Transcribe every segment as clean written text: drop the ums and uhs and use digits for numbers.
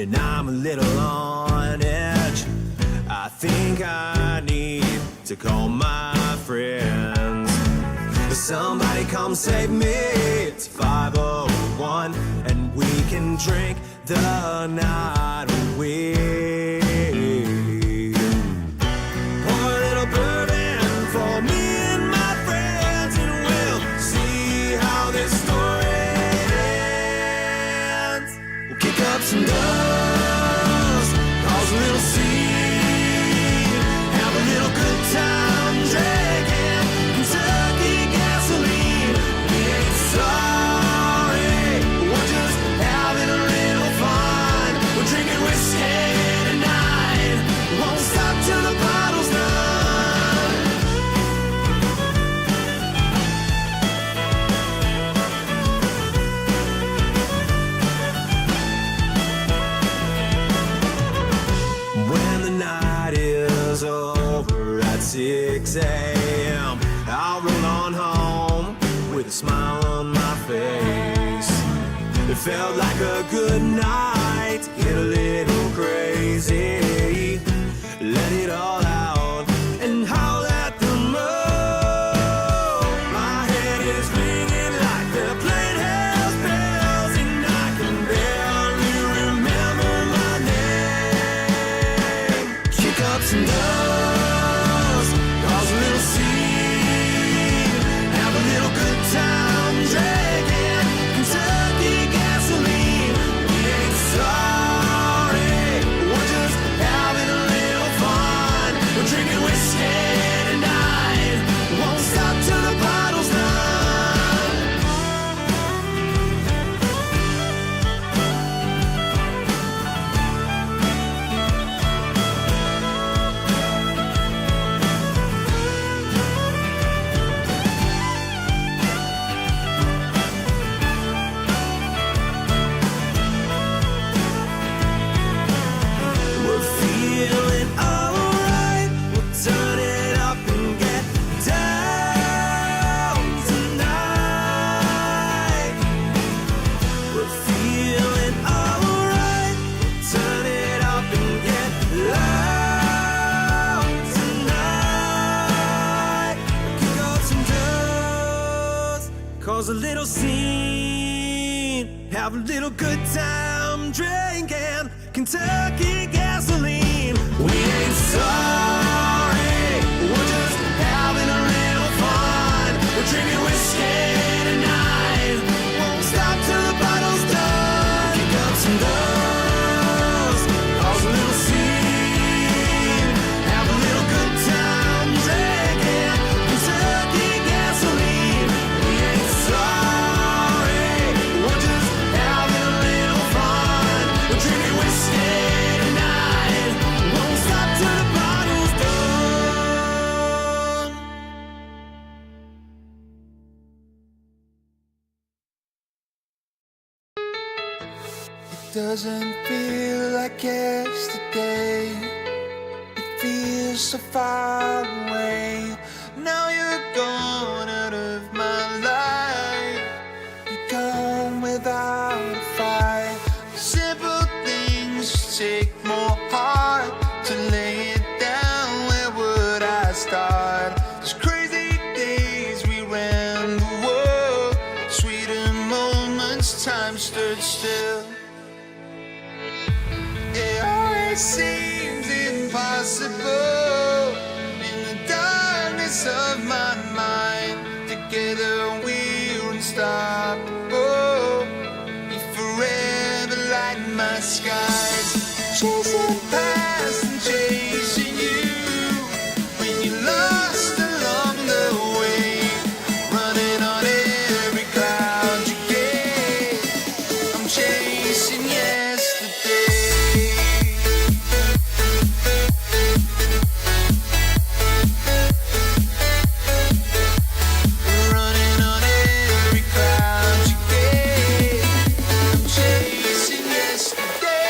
and I'm a little on edge. I think I need to call my friends. Somebody come save me. It's 5:01 and we can drink the night away. Pour a little bourbon for me and my friends, and we'll see how this story ends. We'll kick up some dust, cause a little scene, have a little good time drinking Kentucky gasoline. We ain't sorry, we're just having a little fun. We're drinking whiskey tonight, won't stop till the bottle's done. When the night is over at 6 a.m., I'll roll on home with a smile on my face. It felt like a good night to get a little crazy. Let it all out and howl at the moon. My head is ringing like they're playing house bells, and I can barely remember my name. Kick up some dust, cause a little scene, have a little good time drinking Kentucky gasoline. We ain't sorry, we're just having a little fun. We're drinking whiskey tonight, won't stop till the bottle's done. We're feeling alright, we'll turn it up and get down tonight. We're feeling alright, we'll turn it up and get loud tonight. Kick up some dust, cause a little scene, have a little good time drinking Kentucky gasoline. We ain't sorry, we're just having a little fun. We're drinking whiskey tonight, won't stop till the bottle's done. Kick up some dust, cause a little scene, have a little good time drinking Kentucky gasoline. We ain't sorry, we're just having a little fun. We're drinking whiskey tonight, won't stop till the bottle's done. It doesn't feel like yesterday. It feels so far away. Now you're gone out of my life. You're gone without a fight. Simple things take more heart to lay it down. Where would I start? Those crazy days we ran the world. Sweeter moments, time stood still. It always seems impossible in the darkness of my mind. Together we're unstoppable. You forever light my skies. Chasing past and chasing you. When you're lost along the way, running on every cloud you get. I'm chasing yesterday. Running on every cloud you get. I'm chasing yesterday.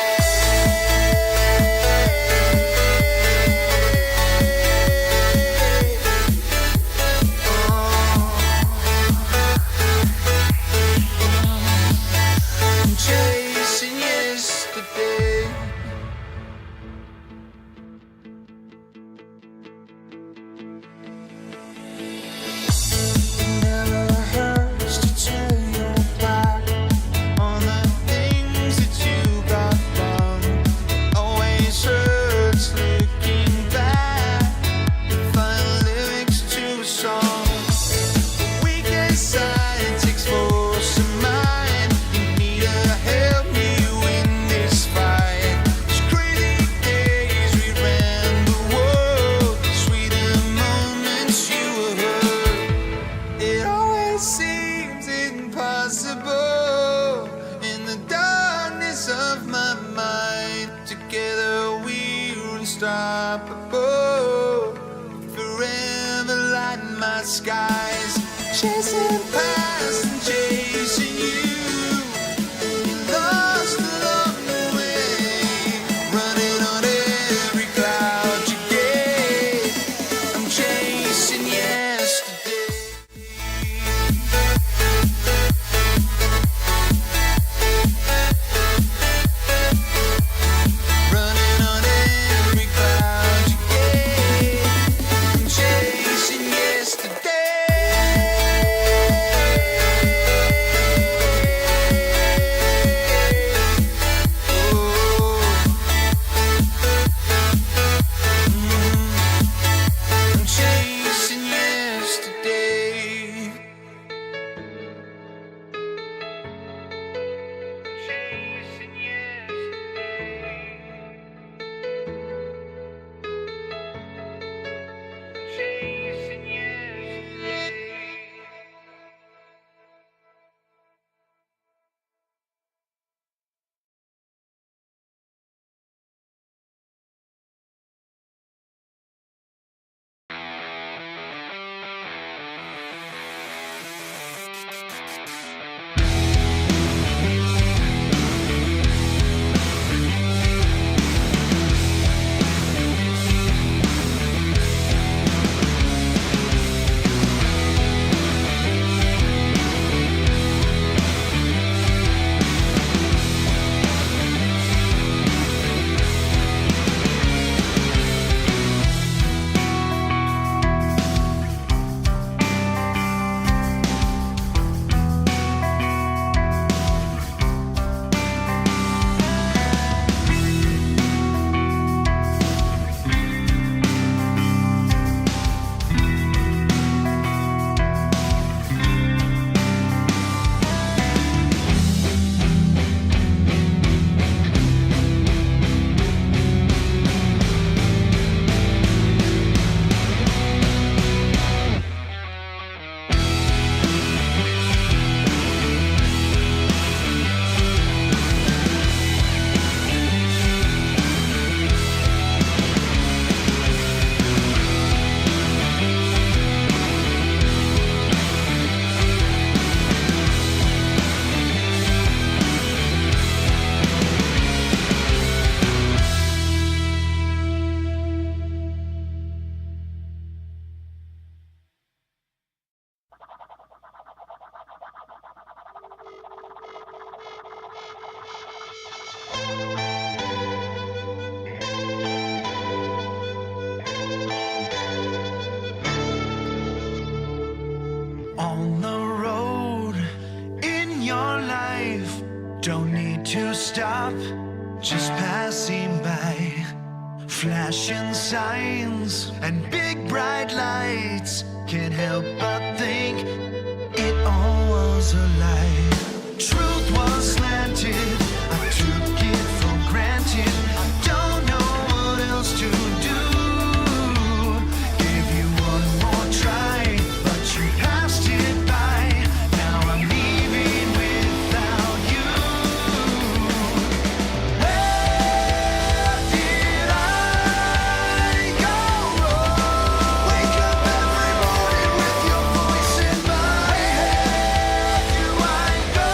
up above, forever lighting my skies, chasing past and chasing you. You lost along the way, running on every cloud you gave. I'm chasing yesterday. Running on every cloud you gave. I'm chasing yesterday. I'm chasing yesterday. Chasing yesterday. On the road in your life, don't need to stop, just passing by. Flashing signs and big bright lights, can't help but think it all was a lie. Truth was slanted, I took it for granted. I don't know what else to do. Gave you one more try, but you passed it by. Now I'm leaving without you. Where did I go wrong? Wake up every morning with your voice in my head. Do I go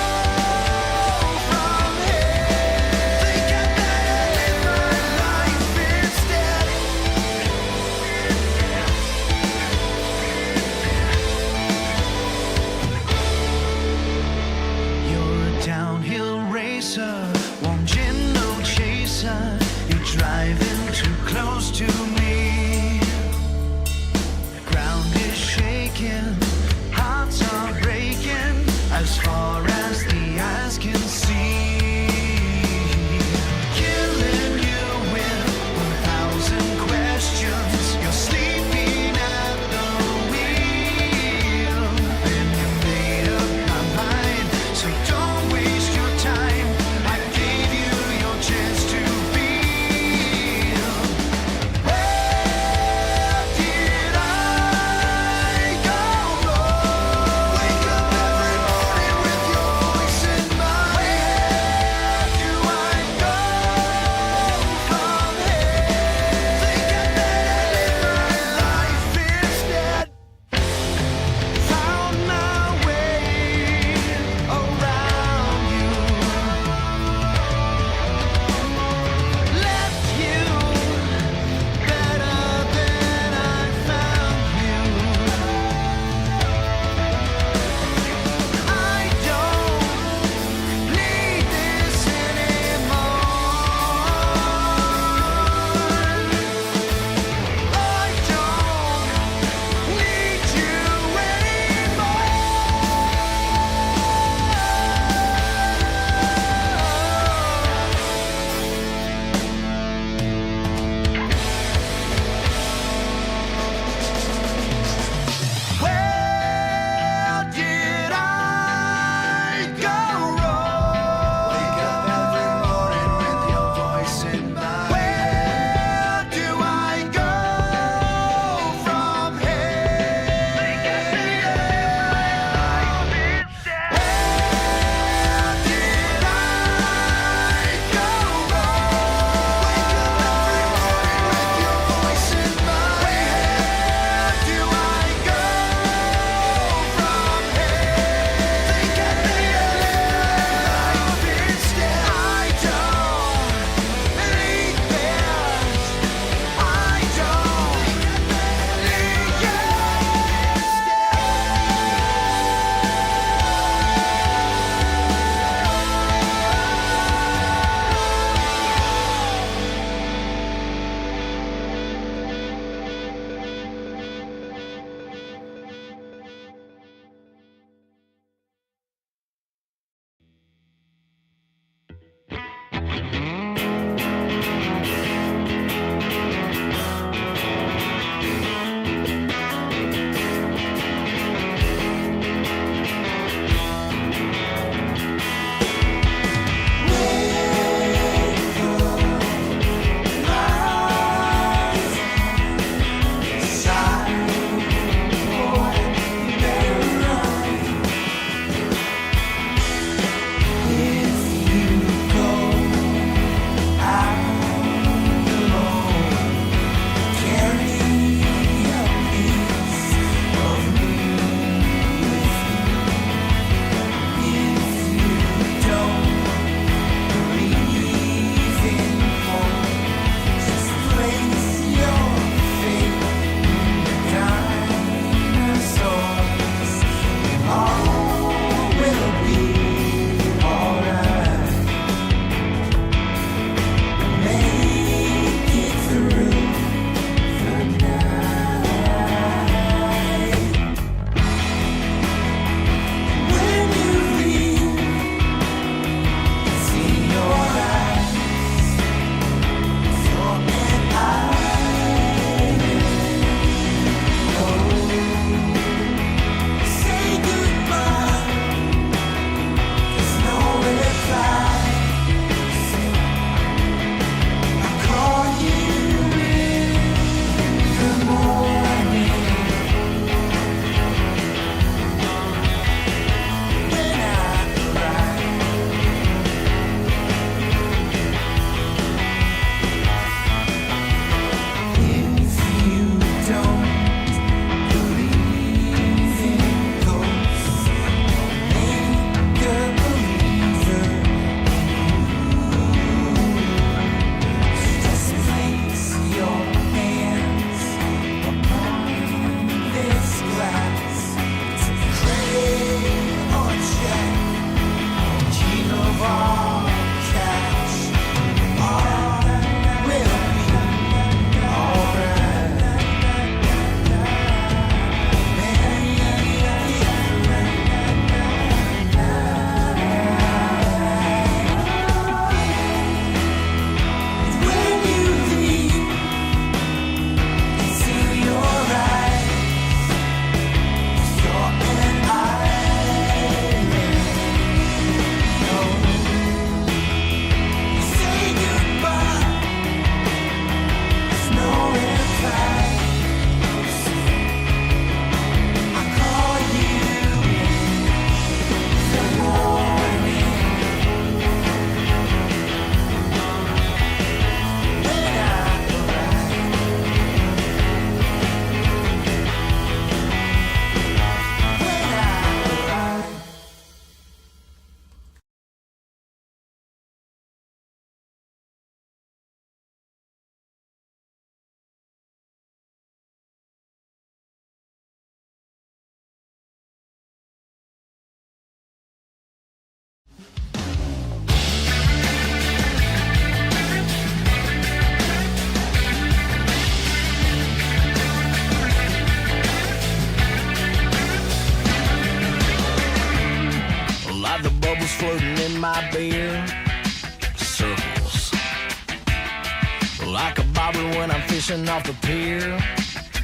fishing off the pier.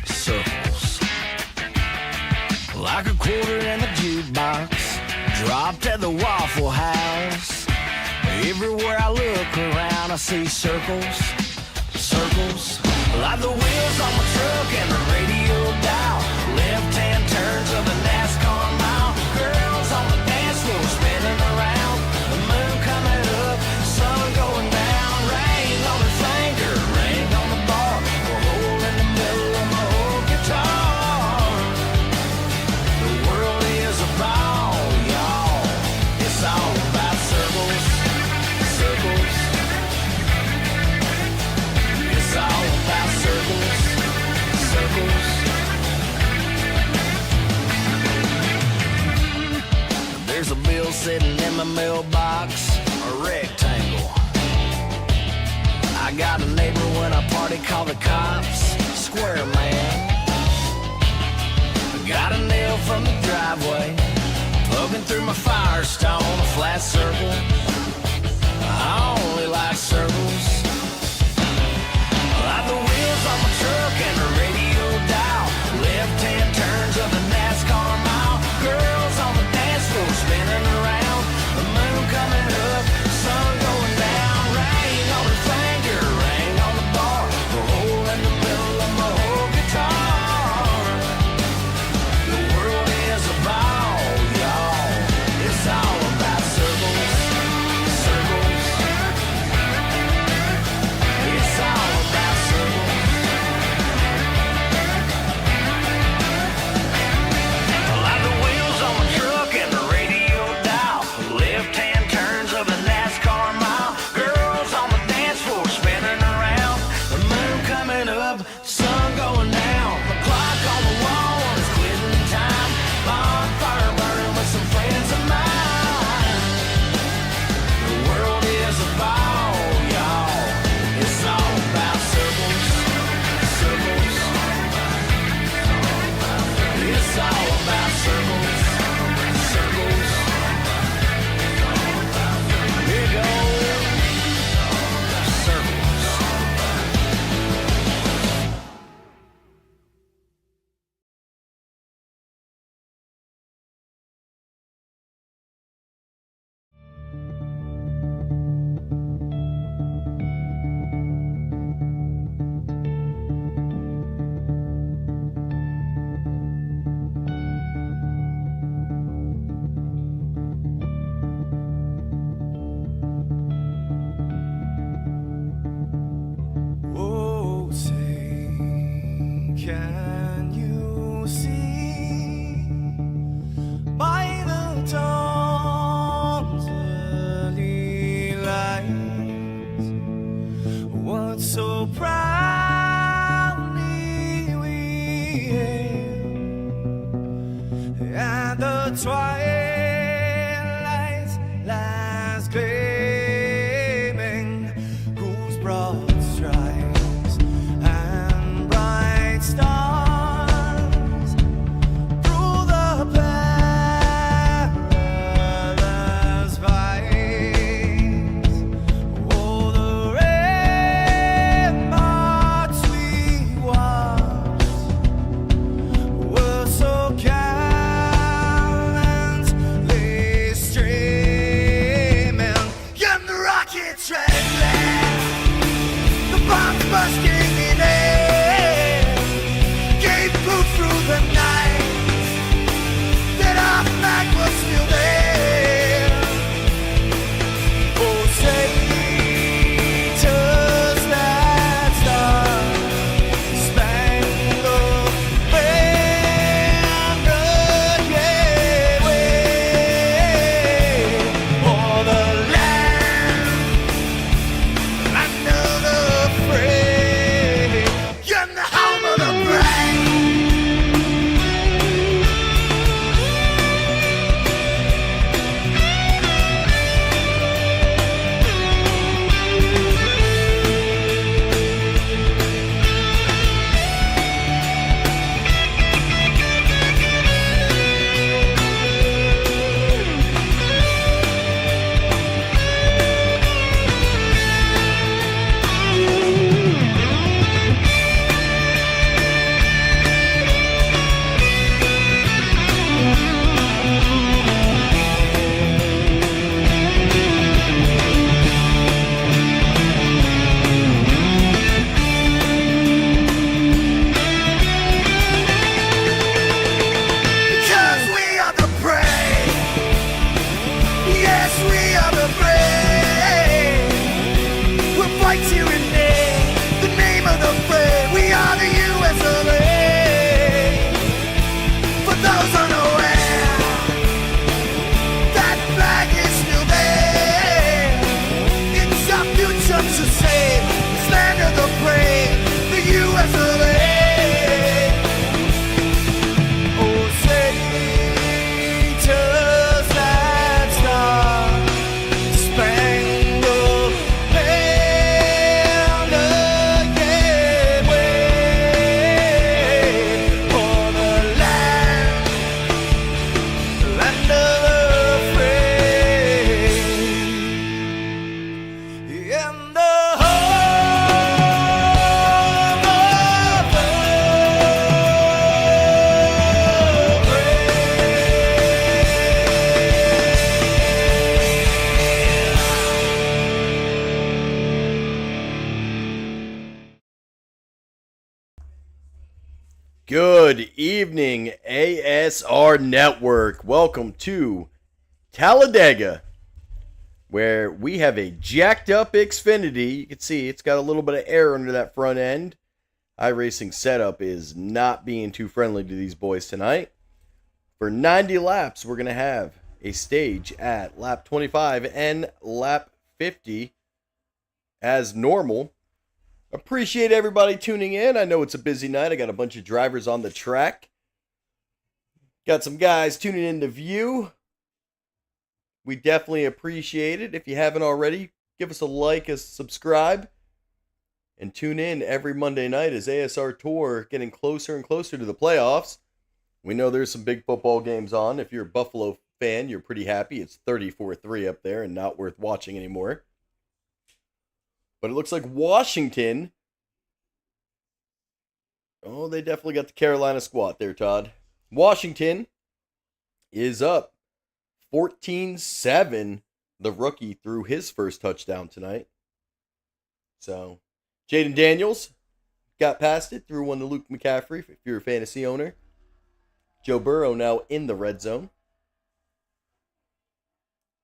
Circles. Like a quarter in the jukebox, dropped at the Waffle House. Everywhere I look around, I see circles, circles. Like the wheels on my truck and the radio dial. Left-hand turns of the NASCAR mile. Girls on the dance floor spinning around. The moon coming up, sun going down. Rain on her finger, rain on the bar. A hole in the middle of my old guitar. The world is a ball, y'all. It's all about circles, circles. It's all about circles, circles. There's a bill sitting in my mailbox, a rectangle. I got a neighbor when I party, call the cops, square man. Got a nail from the driveway, poking through my Firestone, a flat circle. I only like circles. Like the wheels on my truck and the radio dial. Left-hand turns of the NASCAR mile. Girls on the dance floor spinning around. The moon coming up, sun going down. Rain on her finger, rain on the bar. A hole in the middle of my whole guitar. The world is a ball, y'all. It's all about circles, circles. It's all about circles. Like the wheels on my truck and the radio dial. Left-hand turns of the NASCAR mile. Girls on the dance floor spinning around. The moon coming up, sun going down. The clock on the wall is quitting time. Bonfire burning with some friends of mine. The world is a ball, y'all. It's all about circles, circles. It's all about circles, circles. Here goes circles. Oh, say, can you see by the dawn's early light what so proudly we hailed at the twilight's last gleaming, whose broad stripes and bright stars through the perilous fights. Oh, the ramparts we watched were so gallantly streaming, and the rockets rattling, the bombs bursting in air, gave proof through the night that our flag was still there. Oh, say, does that star-spangled banner yet wave o'er the land of the free? Good evening, ASR Network. Welcome to Talladega, where we have a jacked up Xfinity. You can see it's got a little bit of air under that front end. iRacing setup is not being too friendly to these boys tonight. For 90 laps, we're going to have a stage at lap 25 and lap 50 as normal. Appreciate everybody tuning in. I know it's a busy night. I got a bunch of drivers on the track. Got some guys tuning in to view. We definitely appreciate it. If you haven't already, give us a like, a subscribe, and tune in every Monday night as ASR Tour getting closer and closer to the playoffs. We know there's some big football games on. If you're a Buffalo fan, you're pretty happy. It's 34-3 up there and not worth watching anymore. But it looks like Washington, they definitely got the Carolina squat there, Todd. Washington is up 14-7. The rookie threw his first touchdown tonight. So, Jaden Daniels got past it, threw one to Luke McCaffrey if you're a fantasy owner. Joe Burrow now in the red zone.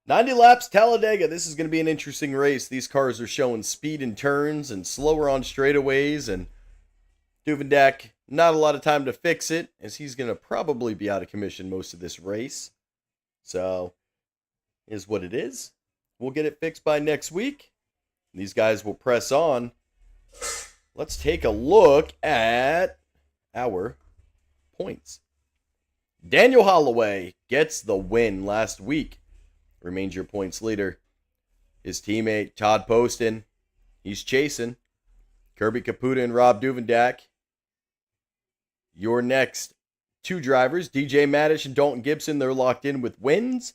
90 laps, Talladega. This is going to be an interesting race. These cars are showing speed in turns and slower on straightaways. And Duvendak, not a lot of time to fix it, as he's going to probably be out of commission most of this race. So, is what it is. We'll get it fixed by next week. These guys will press on. Let's take a look at our points. Daniel Holloway gets the win last week. Remains your points leader. His teammate, Todd Poston, he's chasing. Kirby Caputa and Rob Duvendak. Your next two drivers, DJ Maddish and Dalton Gibson, they're locked in with wins.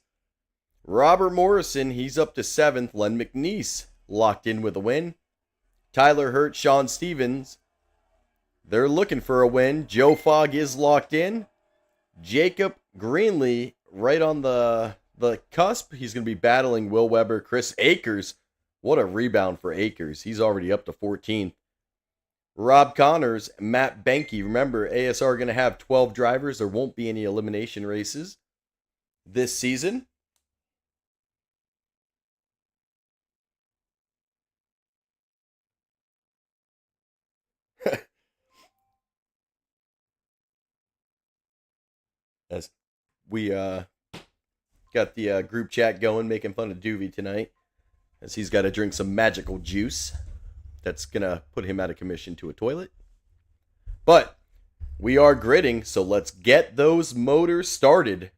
Robert Morrison, he's up to 7th. Len McNeese, locked in with a win. Tyler Hurt, Sean Stevens, they're looking for a win. Joe Fogg is locked in. Jacob Greenlee, right on the cusp. He's going to be battling Will Weber, Chris Akers. What a rebound for Akers. He's already up to 14th. Rob Connors, Matt Benke. Remember, ASR going to have 12 drivers. There won't be any elimination races this season. As we got the group chat going, making fun of Doovie tonight, as he's got to drink some magical juice that's going to put him out of commission to a toilet. But we are gridding, so let's get those motors started.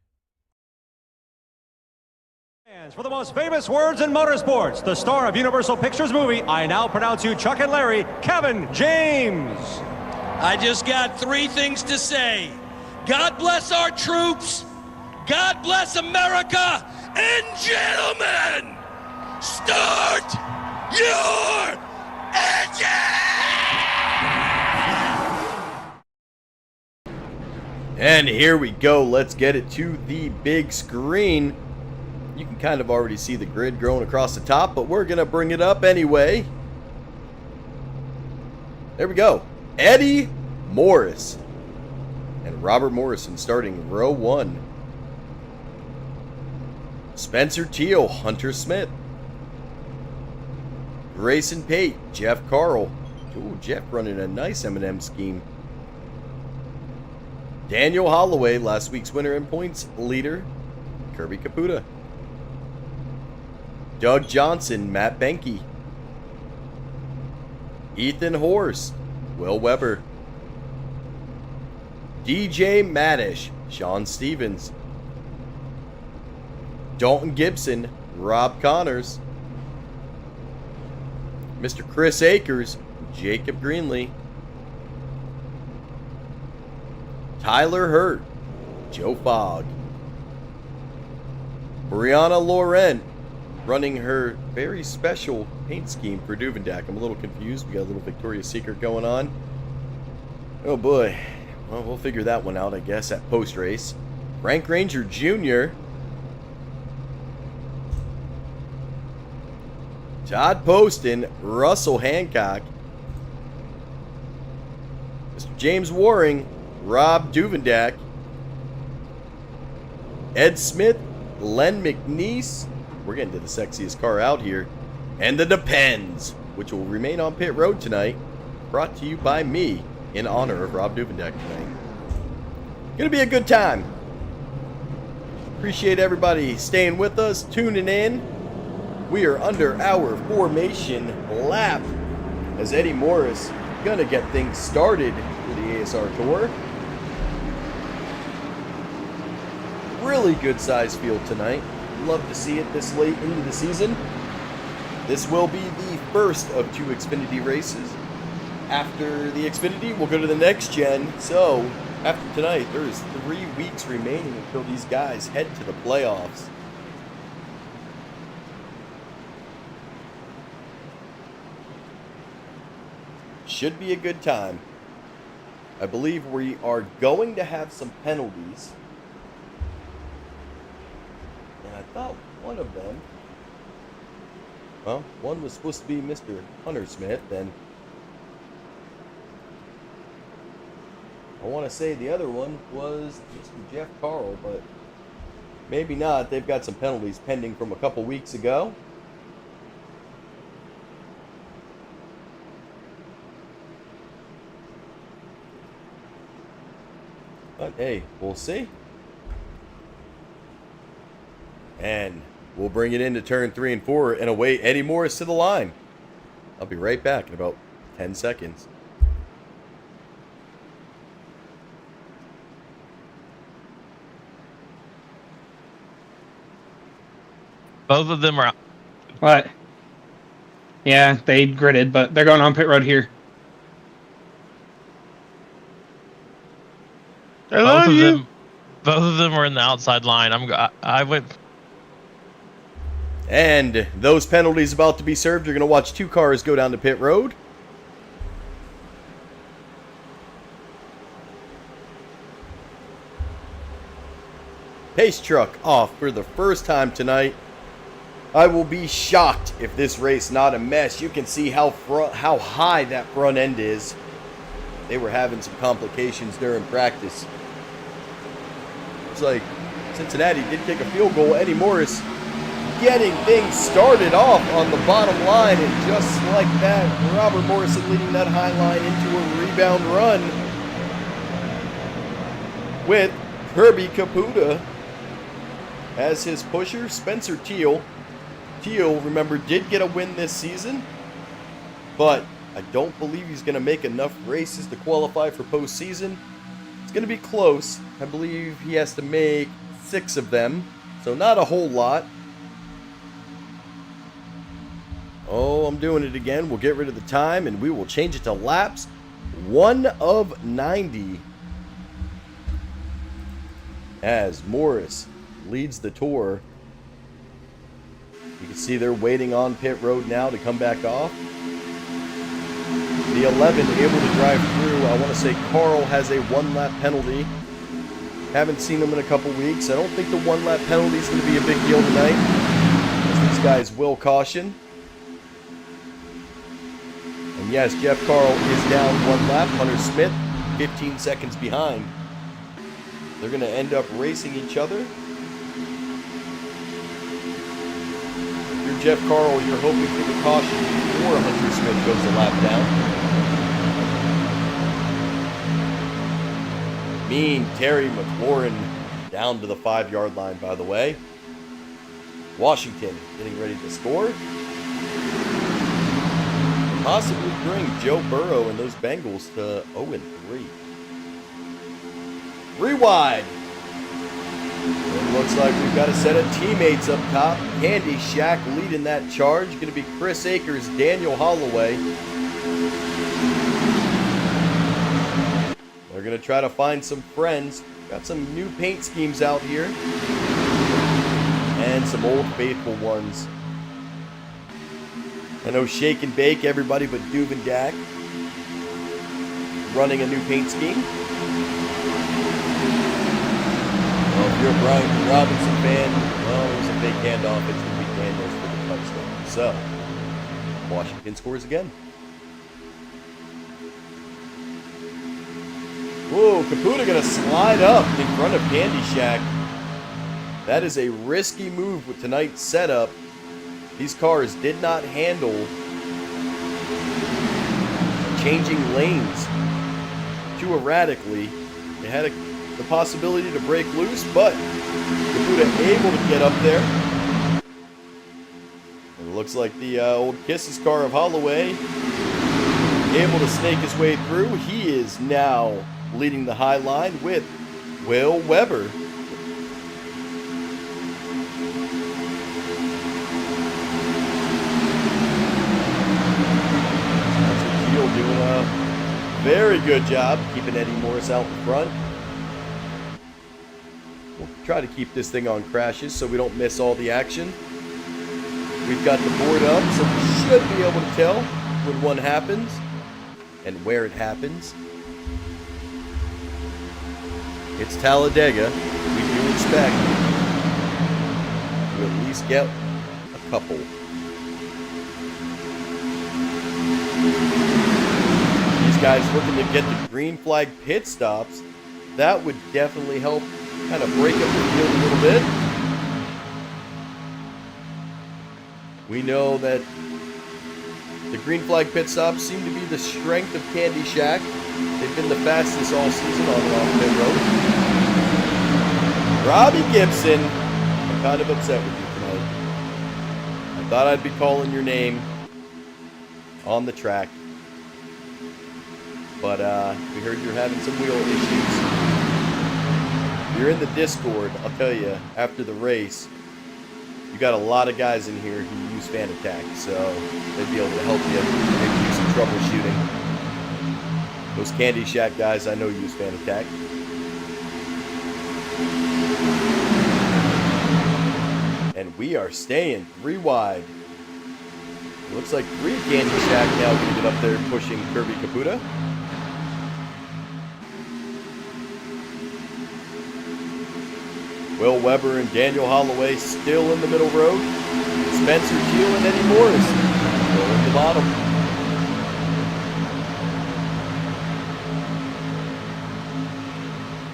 For the most famous words in motorsports, the star of Universal Pictures movie, I now pronounce you Chuck and Larry, Kevin James. I just got 3 things to say. God bless our troops. God bless America. And gentlemen, start your engine! And here we go. Let's get it to the big screen. You can kind of already see the grid growing across the top, but we're going to bring it up anyway. There we go. Eddie Morris and Robert Morrison starting row 1. Spencer Teal, Hunter Smith. Grayson Pate, Jeff Carl. Ooh, Jeff running a nice M&M scheme. Daniel Holloway, last week's winner in points leader. Kirby Caputa. Doug Johnson, Matt Benke. Ethan Horst, Will Weber. DJ Maddish, Sean Stevens. Dalton Gibson, Rob Connors. Mr. Chris Akers, Jacob Greenlee. Tyler Hurt, Joe Fogg. Brianna Laurent, running her very special paint scheme for Duvendak. I'm a little confused. We got a little Victoria's Secret going on. Oh boy. Well, we'll figure that one out, I guess, at post-race. Frank Ranger Jr. Todd Poston, Russell Hancock. Mr. James Waring, Rob Duvendak, Ed Smith, Len McNeese. We're getting to the sexiest car out here. And the Depends, which will remain on pit road tonight. Brought to you by me in honor of Rob Duvendak tonight. Gonna be a good time. Appreciate everybody staying with us, tuning in. We are under our formation lap as Eddie Morris gonna get things started for the ASR Tour. Really good size field tonight. Love to see it this late into the season. This will be the first of 2 Xfinity races. After the Xfinity, we'll go to the next gen. So, after tonight, there is 3 weeks remaining until these guys head to the playoffs. Should be a good time. I believe we are going to have some penalties. And I thought one of them, well, one was supposed to be Mr. Hunter Smith, and I want to say the other one was Mr. Jeff Carl, but maybe not. They've got some penalties pending from a couple weeks ago. But hey, we'll see. And we'll bring it into turn 3 and 4 and away Eddie Morris to the line. I'll be right back in about 10 seconds. Both of them are. What? Yeah, they gridded, but they're going on pit road here. Both of them were in the outside line. I went. And those penalties about to be served. You're going to watch 2 cars go down to pit road. Pace truck off for the first time tonight. I will be shocked if this race not a mess. You can see how high that front end is. They were having some complications during practice. Looks like Cincinnati did kick a field goal. Eddie Morris getting things started off on the bottom line, and just like that, Robert Morrison leading that high line into a rebound run with Kirby Caputa as his pusher. Spencer Teal, remember, did get a win this season, but I don't believe he's going to make enough races to qualify for postseason. It's going to be close. I believe he has to make 6 of them, so not a whole lot. Oh, I'm doing it again. We'll get rid of the time, and we will change it to laps 1 of 90 as Morris leads the tour. You can see they're waiting on pit road now to come back off. The 11 able to drive through. I want to say Carl has a 1-lap penalty. Haven't seen him in a couple weeks. I don't think the 1-lap penalty is going to be a big deal tonight, as these guys will caution. And yes, Jeff Carl is down 1 lap. Hunter Smith 15 seconds behind. They're going to end up racing each other. Jeff Carl, you're hoping for the caution before Hunter Smith goes a lap down. Mean Terry McLaurin down to the 5-yard line, by the way. Washington getting ready to score. Possibly bring Joe Burrow and those Bengals to 0-3. Rewind. It looks like we've got a set of teammates up top. Candy Shack leading that charge. Going to be Chris Akers, Daniel Holloway. They're going to try to find some friends. Got some new paint schemes out here. And some old faithful ones. I know Shake and Bake, everybody but Duvendak running a new paint scheme. Well, if you're a Brian Robinson fan, well, it was a big handoff. It's going to be Daniels for the touchdown. So, Washington scores again. Whoa, Caputa gonna slide up in front of Candy Shack. That is a risky move with tonight's setup. These cars did not handle changing lanes too erratically. They had the possibility to break loose, but Caputa able to get up there. It looks like the old Kisses car of Holloway able to snake his way through. He is now leading the high line with Will Weber. Doing a very good job keeping Eddie Morris out in front. We'll try to keep this thing on crashes so we don't miss all the action. We've got the board up, so we should be able to tell when one happens and where it happens. It's Talladega. We do expect to at least get a couple. Guys looking to get the green flag pit stops. That would definitely help kind of break up the field a little bit. We know that the green flag pit stops seem to be the strength of Candy Shack. They've been the fastest all season on and off pit road. Robbie Gibson, I'm kind of upset with you tonight. I thought I'd be calling your name on the track. But we heard you're having some wheel issues. You're in the Discord, I'll tell you, after the race. You got a lot of guys in here who use Fan Attack, so they'd be able to help you, maybe do some troubleshooting. Those Candy Shack guys I know use Fan Attack. And we are staying 3 wide. Looks like 3 Candy Shack now going to get up there pushing Kirby Caputa. Will Weber and Daniel Holloway still in the middle road. Spencer Teal and Eddie Morris still at the bottom.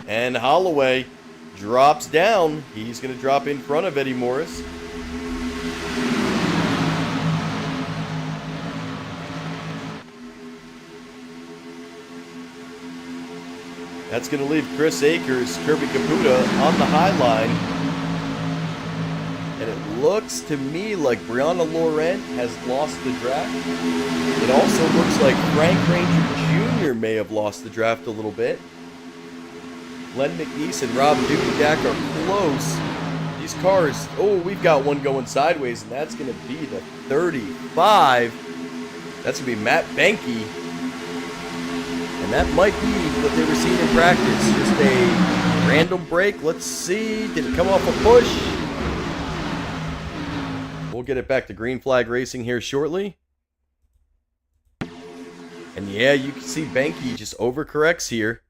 And Holloway drops down. He's going to drop in front of Eddie Morris. That's going to leave Chris Akers, Kirby Caputa on the high line. And it looks to me like Brianna Laurent has lost the draft. It also looks like Frank Ranger Jr. may have lost the draft a little bit. Len McNeese and Rob Dukendak are close. These cars, oh, we've got one going sideways, and that's going to be the 35. That's going to be Matt Benke. And that might be what they were seeing in practice. Just a random break. Let's see. Did it come off a push? We'll get it back to green flag racing here shortly. And yeah, you can see Benke just overcorrects here.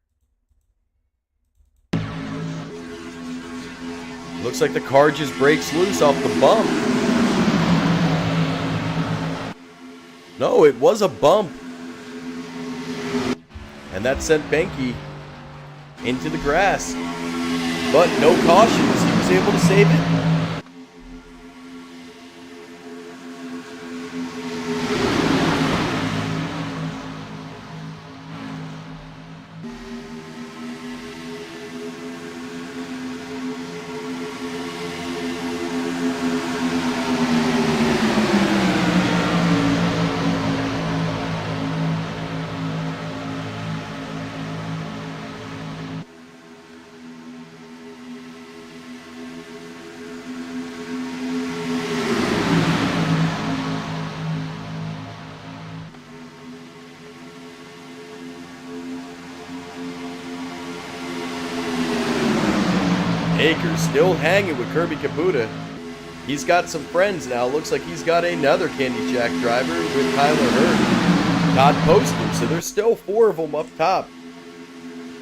Looks like the car just breaks loose off the bump. No, it was a bump. And that sent Benke into the grass. But no cautions. He was able to save it. Akers still hanging with Kirby Caputa. He's got some friends now. Looks like he's got another Candy Shack driver with Tyler Hurd, Todd Poston. So there's still 4 of them up top.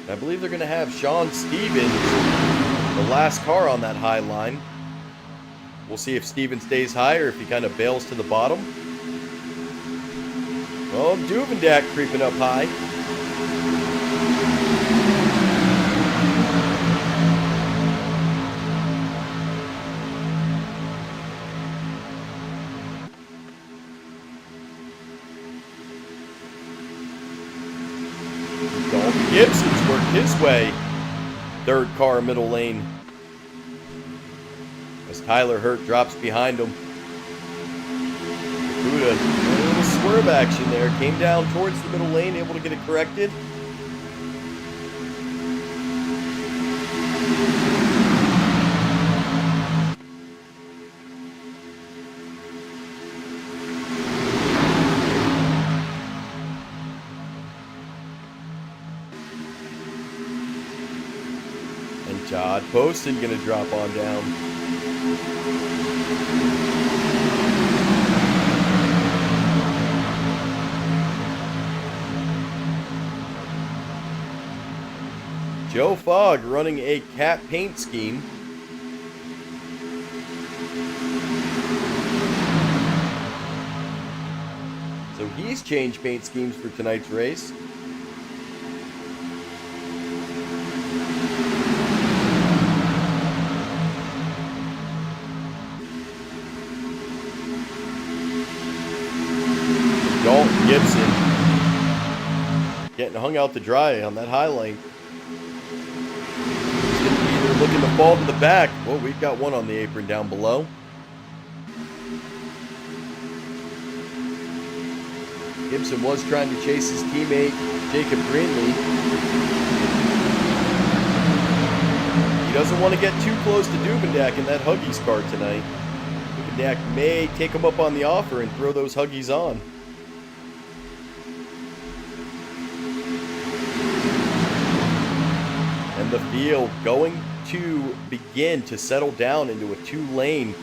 And I believe they're going to have Sean Stevens, the last car on that high line. We'll see if Stevens stays high or if he kind of bails to the bottom. Oh, Duvendak creeping up high. Gibson's worked his way. Third car, middle lane. As Tyler Hurt drops behind him. Buda, a little swerve action there. Came down towards the middle lane, able to get it corrected. And Todd Poston going to drop on down. Joe Fogg running a cat paint scheme. So he's changed paint schemes for tonight's race. Dalton Gibson getting hung out to dry on that high lane. Either looking to fall to the back. Well, we've got one on the apron down below. Gibson was trying to chase his teammate, Jacob Greenlee. He doesn't want to get too close to Duvendak in that Huggies car tonight. Duvendak may take him up on the offer and throw those Huggies on. And the field going to begin to settle down into a 2-lane.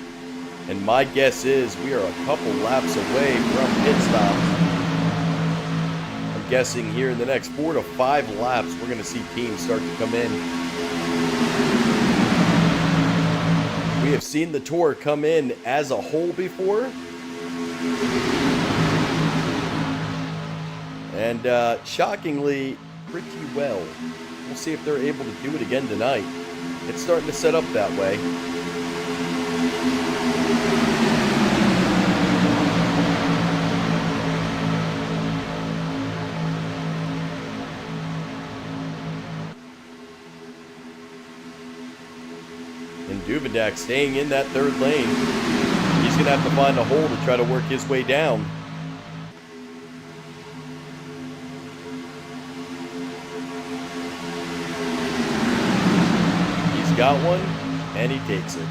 And my guess is we are a couple laps away from pit stops. I'm guessing here in the next 4 to 5 laps, we're going to see teams start to come in. We have seen the Tour come in as a whole before. And shockingly, pretty well. We'll see if they're able to do it again tonight. It's starting to set up that way. And Duvendak staying in that third lane. He's going to have to find a hole to try to work his way down. Got one, and he takes it.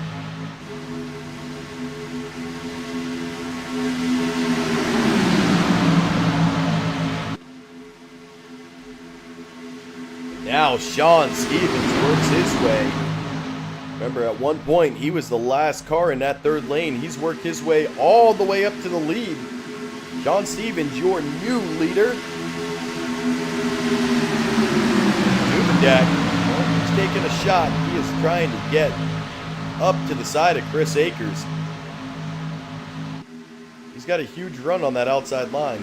Now Sean Stevens works his way. Remember, at one point, he was the last car in that third lane. He's worked his way all the way up to the lead. Sean Stevens, your new leader. Duvendak taking a shot. He is trying to get up to the side of Chris Akers. He's got a huge run on that outside line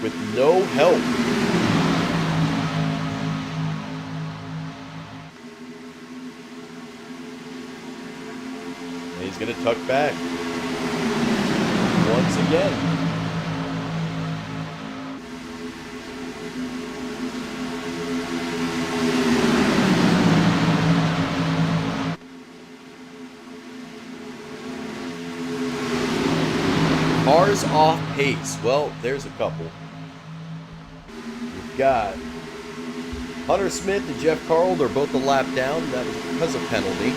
with no help. And he's going to tuck back once again. Cars off pace. Well, there's a couple. We've got Hunter Smith and Jeff Carl. They're both a lap down. That was because of penalty.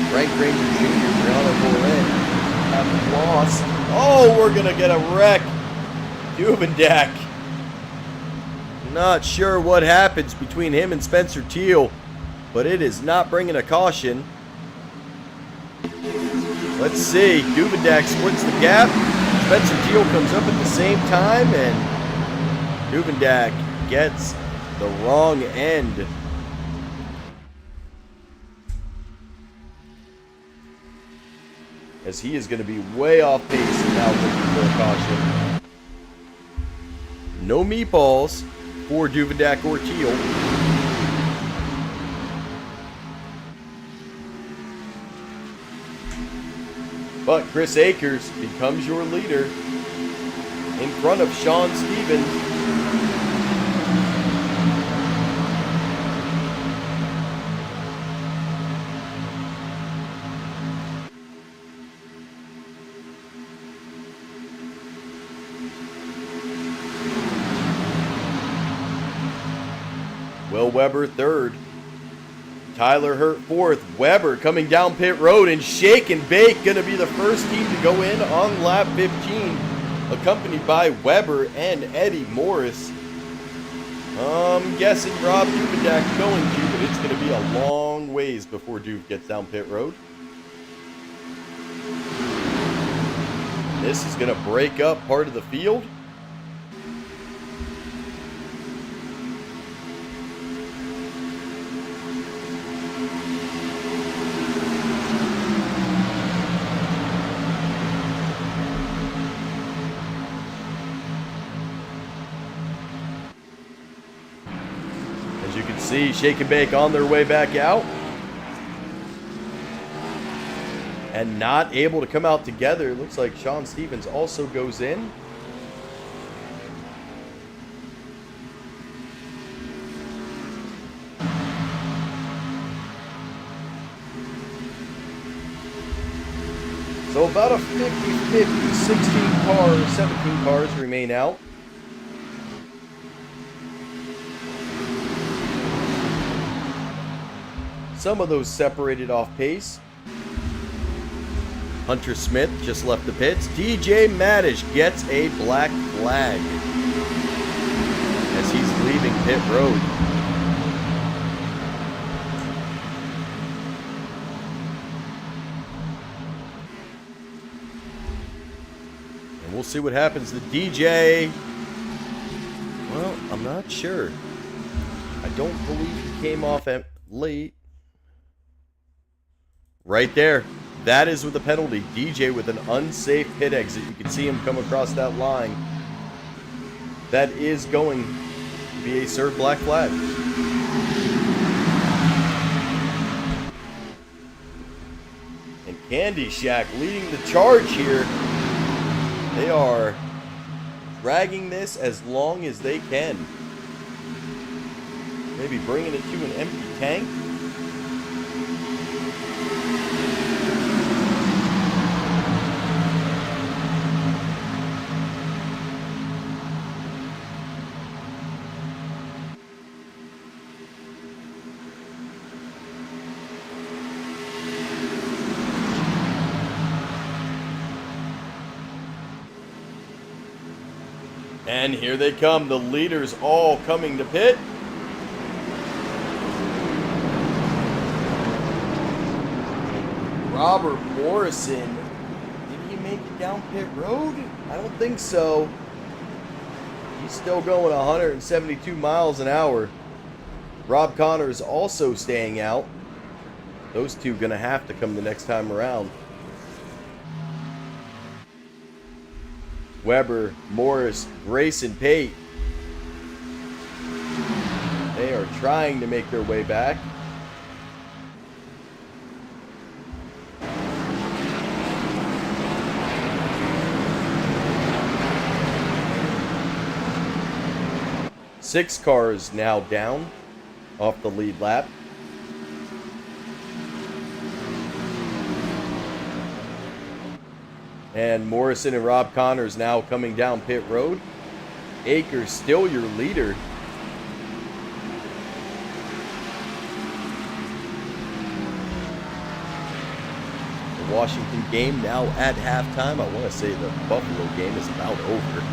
Frank Granger Jr., Brianna Morin have lost. Oh, we're going to get a wreck. Duvendak. Not sure what happens between him and Spencer Teal, but it is not bringing a caution. Let's see. Duvendak splits the gap. Spencer Teal comes up at the same time, and Duvendak gets the wrong end. As he is going to be way off pace and now looking for a caution. No meatballs for Duvendak or Teal. But Chris Akers becomes your leader in front of Sean Stevens. Will Weber third. Tyler Hurt fourth. Weber coming down pit road, and Shake and Bake going to be the first team to go in on lap 15, accompanied by Weber and Eddie Morris. I'm guessing Rob Duvendak going to, but it's going to be a long ways before Duve gets down pit road. This is going to break up part of the field. As you can see, Shake and Bake on their way back out. And not able to come out together. It looks like Sean Stevens also goes in. So about a 50-50, 16 cars, 17 cars remain out. Some of those separated off pace. Hunter Smith just left the pits. DJ Madish gets a black flag as he's leaving pit road. And we'll see what happens. The DJ, well, I'm not sure. I don't believe he came off at late. Right there. That is with a penalty. DJ with an unsafe pit exit. You can see him come across that line. That is going to be a served black flag. And Candy Shack leading the charge here. They are dragging this as long as they can. Maybe bringing it to an empty tank. And here they come, the leaders all coming to pit. Robert Morrison, did he make it down pit road? I don't think so. He's still going 172 miles an hour. Rob Connors also staying out. Those two gonna have to come the next time around. Weber, Morris, Grayson, Pate. They are trying to make their way back. Six cars now down off the lead lap. And Morrison and Rob Connors now coming down pit road. Akers still your leader. The Washington game now at halftime. I want to say the Buffalo game is about over.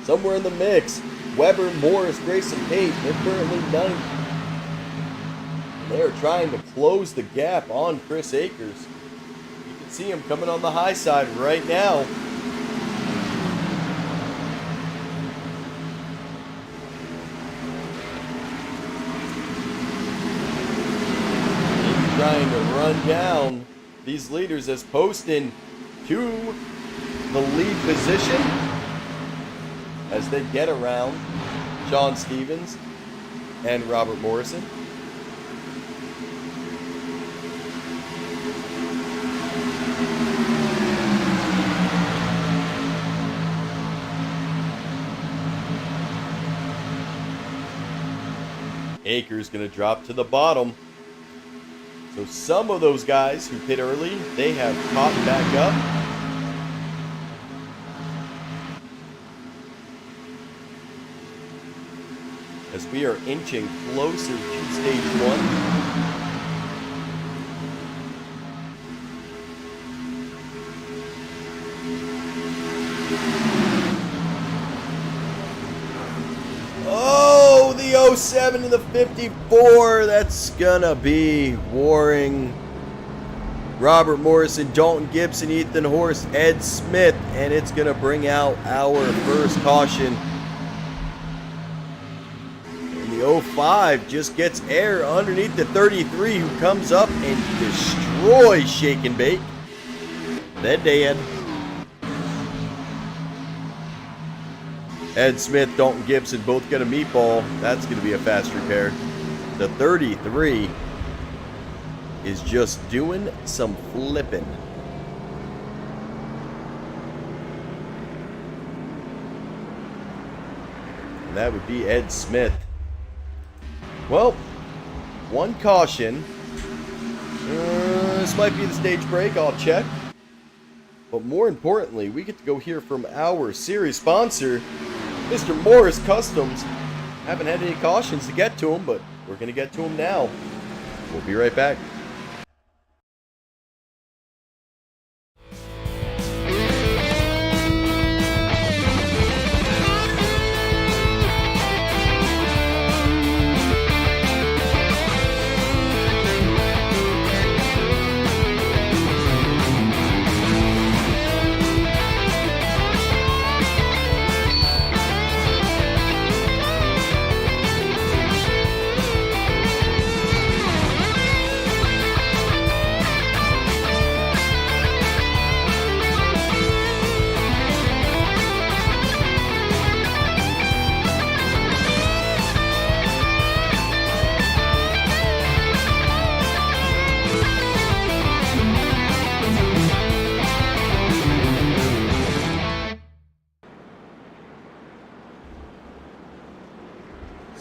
Somewhere in the mix, Weber, Morris, Grayson, Pate, they're currently ninth. They are trying to close the gap on Chris Akers. You can see him coming on the high side right now. He's trying to run down these leaders as Poston to the lead position as they get around Sean Stevens and Robert Morrison. Akers going to drop to the bottom. So some of those guys who pit early, they have caught back up. as we are inching closer to stage 1. Oh, the 07 and the 54. That's gonna be warring Robert Morrison, Dalton Gibson, Ethan Horst, Ed Smith, and it's gonna bring out our first caution. And the 05 just gets air underneath the 33, who comes up and destroys Shake and Bake. That dead. Ed Smith, Dalton Gibson, both get a meatball. That's going to be a fast repair. The 33 is just doing some flipping. And that would be Ed Smith. Well, one caution. This might be the stage break. I'll check. But more importantly, we get to go hear from our series sponsor, Mr. Morris Customs. Haven't had any cautions to get to him, but we're going to get to him now. We'll be right back.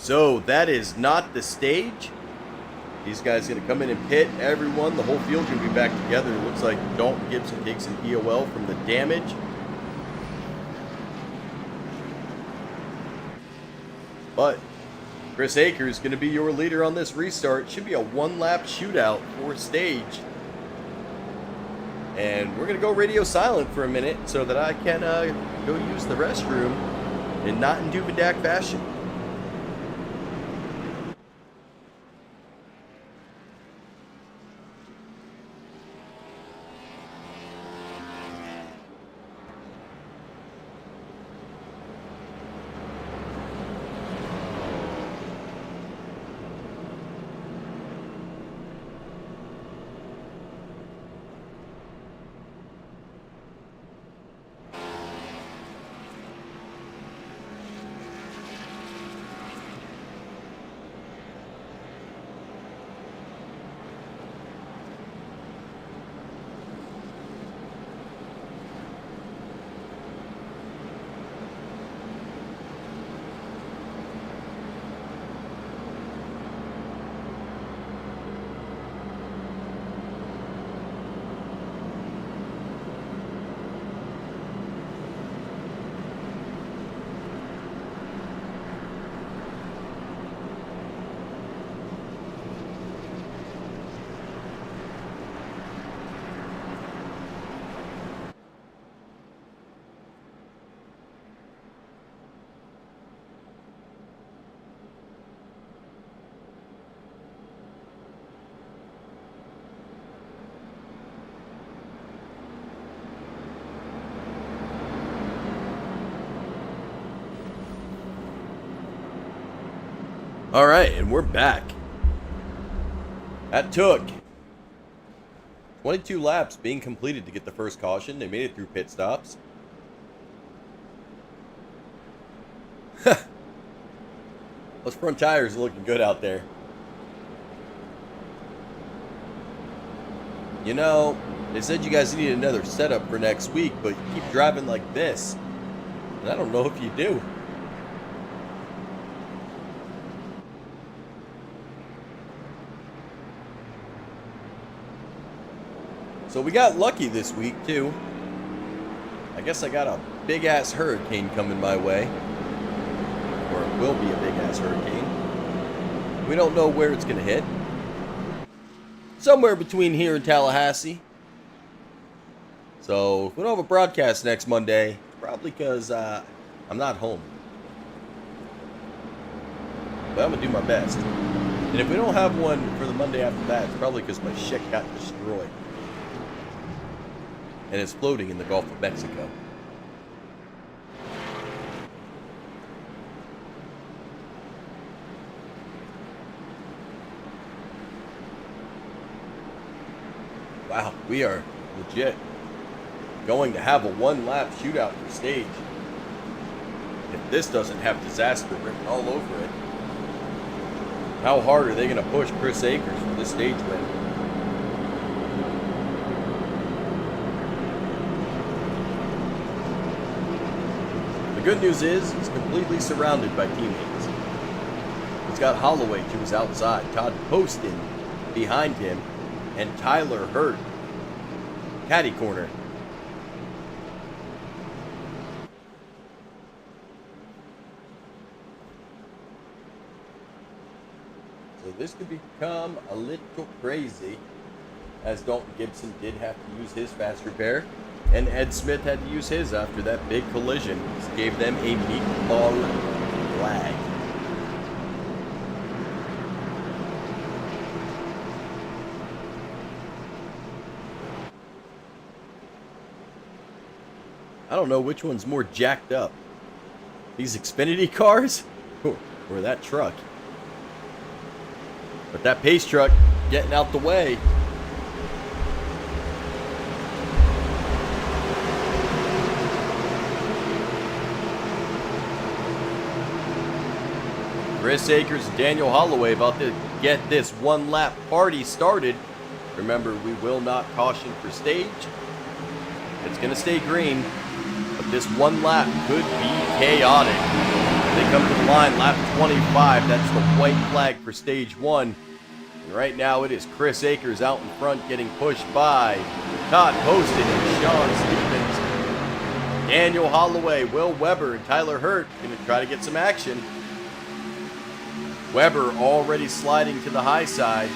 So that is not the stage. These guys are going to come in and pit everyone. The whole field's going to be back together. It looks like Dalton Gibson takes an EOL from the damage. But Chris Akers is going to be your leader on this restart. Should be a one-lap shootout for stage. And we're going to go radio silent for a minute so that I can go use the restroom and not in Duvendak fashion. All right, and we're back. That took 22 laps being completed to get the first caution. They made it through pit stops. Those front tires are looking good out there. You know, they said you guys need another setup for next week, but you keep driving like this. And I don't know if you do. So we got lucky this week, too. I guess I got a big-ass hurricane coming my way. Or it will be a big-ass hurricane. We don't know where it's going to hit. Somewhere between here and Tallahassee. So, if we don't have a broadcast next Monday, probably because I'm not home. But I'm going to do my best. And if we don't have one for the Monday after that, it's probably because my shit got destroyed. And it's floating in the Gulf of Mexico. Wow, we are legit going to have a one-lap shootout for stage. If this doesn't have disaster written all over it, how hard are they going to push Chris Akers for this stage win? The good news is he's completely surrounded by teammates. He's got Holloway to his outside, Todd Poston behind him, and Tyler Hurt, caddy corner. So this could become a little crazy, as Dalton Gibson did have to use his fast repair, and Ed Smith had to use his after that big collision. This gave them a meatball flag. I don't know which one's more jacked up. These Xfinity cars or that truck. But that pace truck getting out the way. Chris Akers and Daniel Holloway about to get this one-lap party started. Remember, we will not caution for stage. It's going to stay green. But this one lap could be chaotic. They come to the line, lap 25. That's the white flag for stage 1. And right now it is Chris Akers out in front getting pushed by Todd Poston and Sean Stevens. Daniel Holloway, Will Weber, and Tyler Hurt going to try to get some action. Weber already sliding to the high side.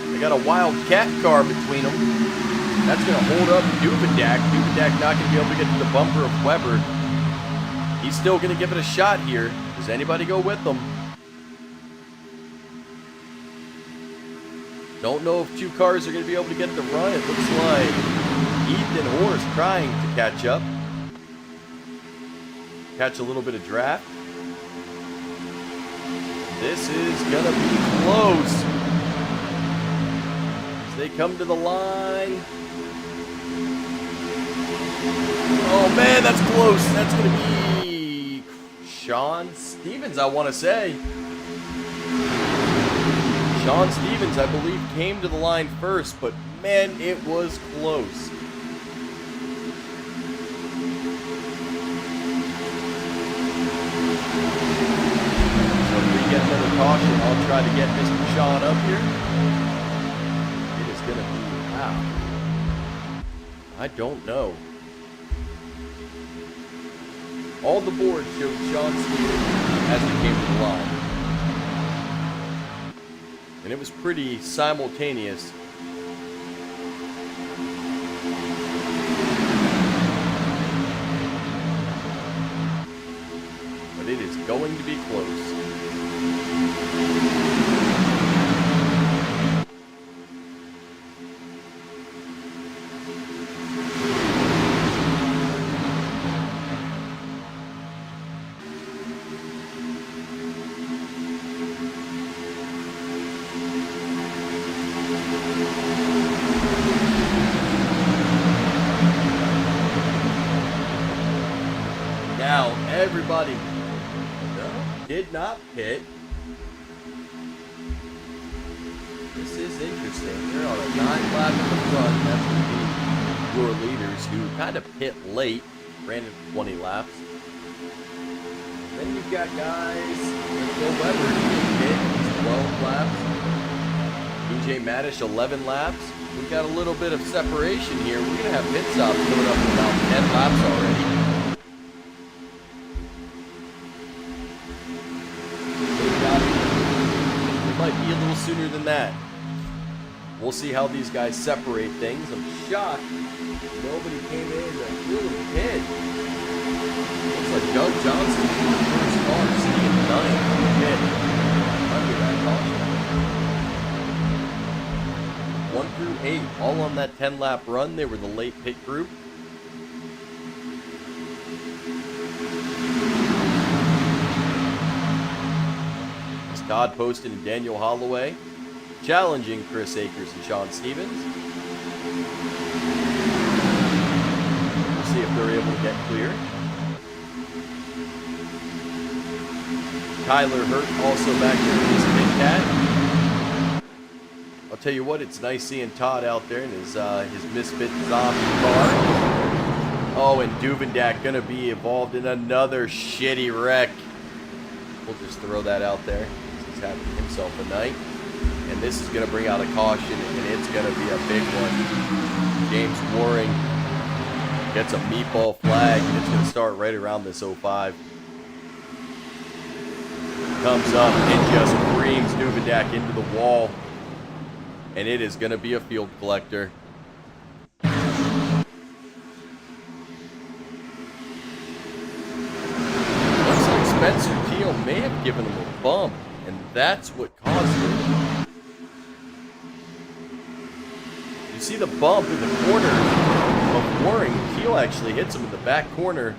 They got a Wildcat car between them. That's going to hold up Duvendak. Duvendak not going to be able to get to the bumper of Weber. He's still going to give it a shot here. Does anybody go with them? Don't know if two cars are going to be able to get the run. It looks like Ethan Horse trying to catch up. Catch a little bit of draft. This is going to be close. As they come to the line. Oh man, that's close. That's going to be Sean Stevens, I want to say. Sean Stevens, I believe, came to the line first, but man, it was close. So if we get another caution, I'll try to get Mr. Sean up here. It is going to be, wow. I don't know. All the boards showed Sean Stevens as he came to the line. And it was pretty simultaneous. But it is going to be close. Now, everybody did not pit. This is interesting. They're on a 9 lap in the front. That's going to be your leaders who kind of pit late, ran into 20 laps. Then you've got guys like Will Weber who pit. He's 12 laps. DJ Maddish 11 laps. We've got a little bit of separation here. We're going to have pit stops coming up in about 10 laps already. sooner than that. We'll see how these guys separate things. I'm shocked nobody came in to really hit. Looks like Doug Johnson in the first car, Steve 9 hit under that caution. 1 through 8, all on that 10-lap run. They were the late pit group. Todd Poston and Daniel Holloway challenging Chris Akers and Sean Stevens. We'll see if they're able to get clear. Tyler Hurt also back there in his Big Cat. I'll tell you what, it's nice seeing Todd out there in his Misfit zombie car. Oh, and Duvendak gonna be involved in another shitty wreck. We'll just throw that out there. He's having himself a night. And this is going to bring out a caution, and it's going to be a big one. James Waring gets a meatball flag, and it's going to start right around this 05. Comes up and just reams Duvendak into the wall. And it is going to be a field collector. Looks like Spencer Teal may have given him a bump. And that's what caused it. You see the bump in the corner of Waring. Teal actually hits him in the back corner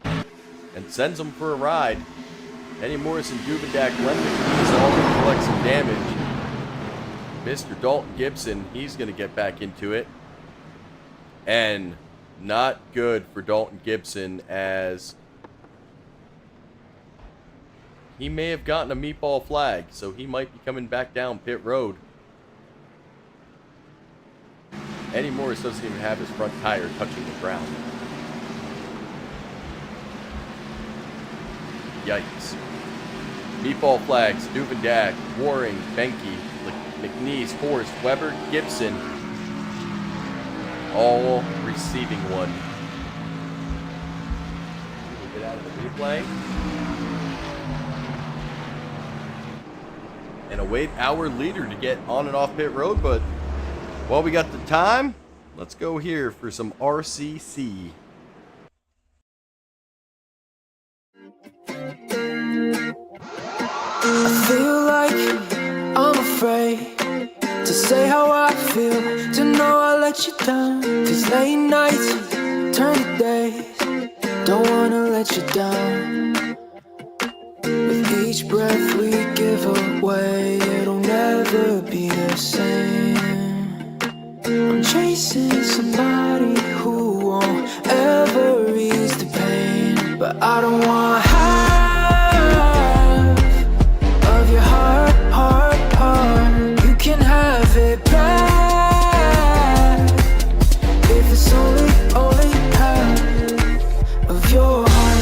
and sends him for a ride. Eddie Morris and Duvendak lend the keys all to collect some damage. Mr. Dalton Gibson, he's going to get back into it. And not good for Dalton Gibson, as he may have gotten a meatball flag, so he might be coming back down pit road. Eddie Morris doesn't even have his front tire touching the ground. Yikes. Meatball flags, Duvendak, Waring, Benke, McNeese, Horst, Weber, Gibson, all receiving one. We'll get out of the replay. And await our leader to get on and off pit road, but while we got the time, let's go here for some RCC. I feel like I'm afraid to say how I feel, to know I let you down. 'Cause late nights turn to days, don't wanna let you down. With each breath we give away, it'll never be the same. I'm chasing somebody who won't ever ease the pain, but I don't want half of your heart, heart, heart. You can have it back if it's only half of your heart.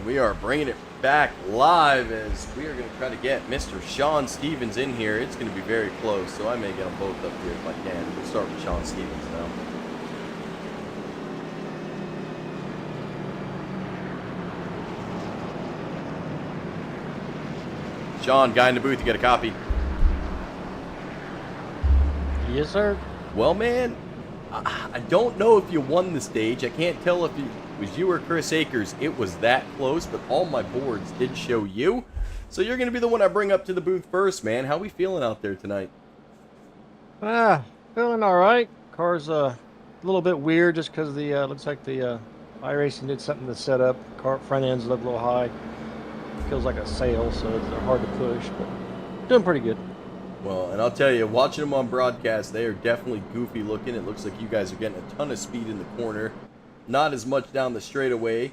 We are bringing it back live as we are going to try to get Mr. Sean Stevens in here. It's going to be very close, so I may get them both up here if I can. We'll start with Sean Stevens now. Sean, guy in the booth, you get a copy? Yes, sir. Well, man, I don't know if you won the stage. I can't tell if it was you or Chris Akers. It was that close, but all my boards did show you. So you're going to be the one I bring up to the booth first, man. How we feeling out there tonight? Feeling all right. Car's a little bit weird just because the looks like the iRacing did something to set up. Car front end's a little high. Feels like a sail, so it's hard to push, but doing pretty good. Well, and I'll tell you, watching them on broadcast, they are definitely goofy looking. It looks like you guys are getting a ton of speed in the corner. Not as much down the straightaway.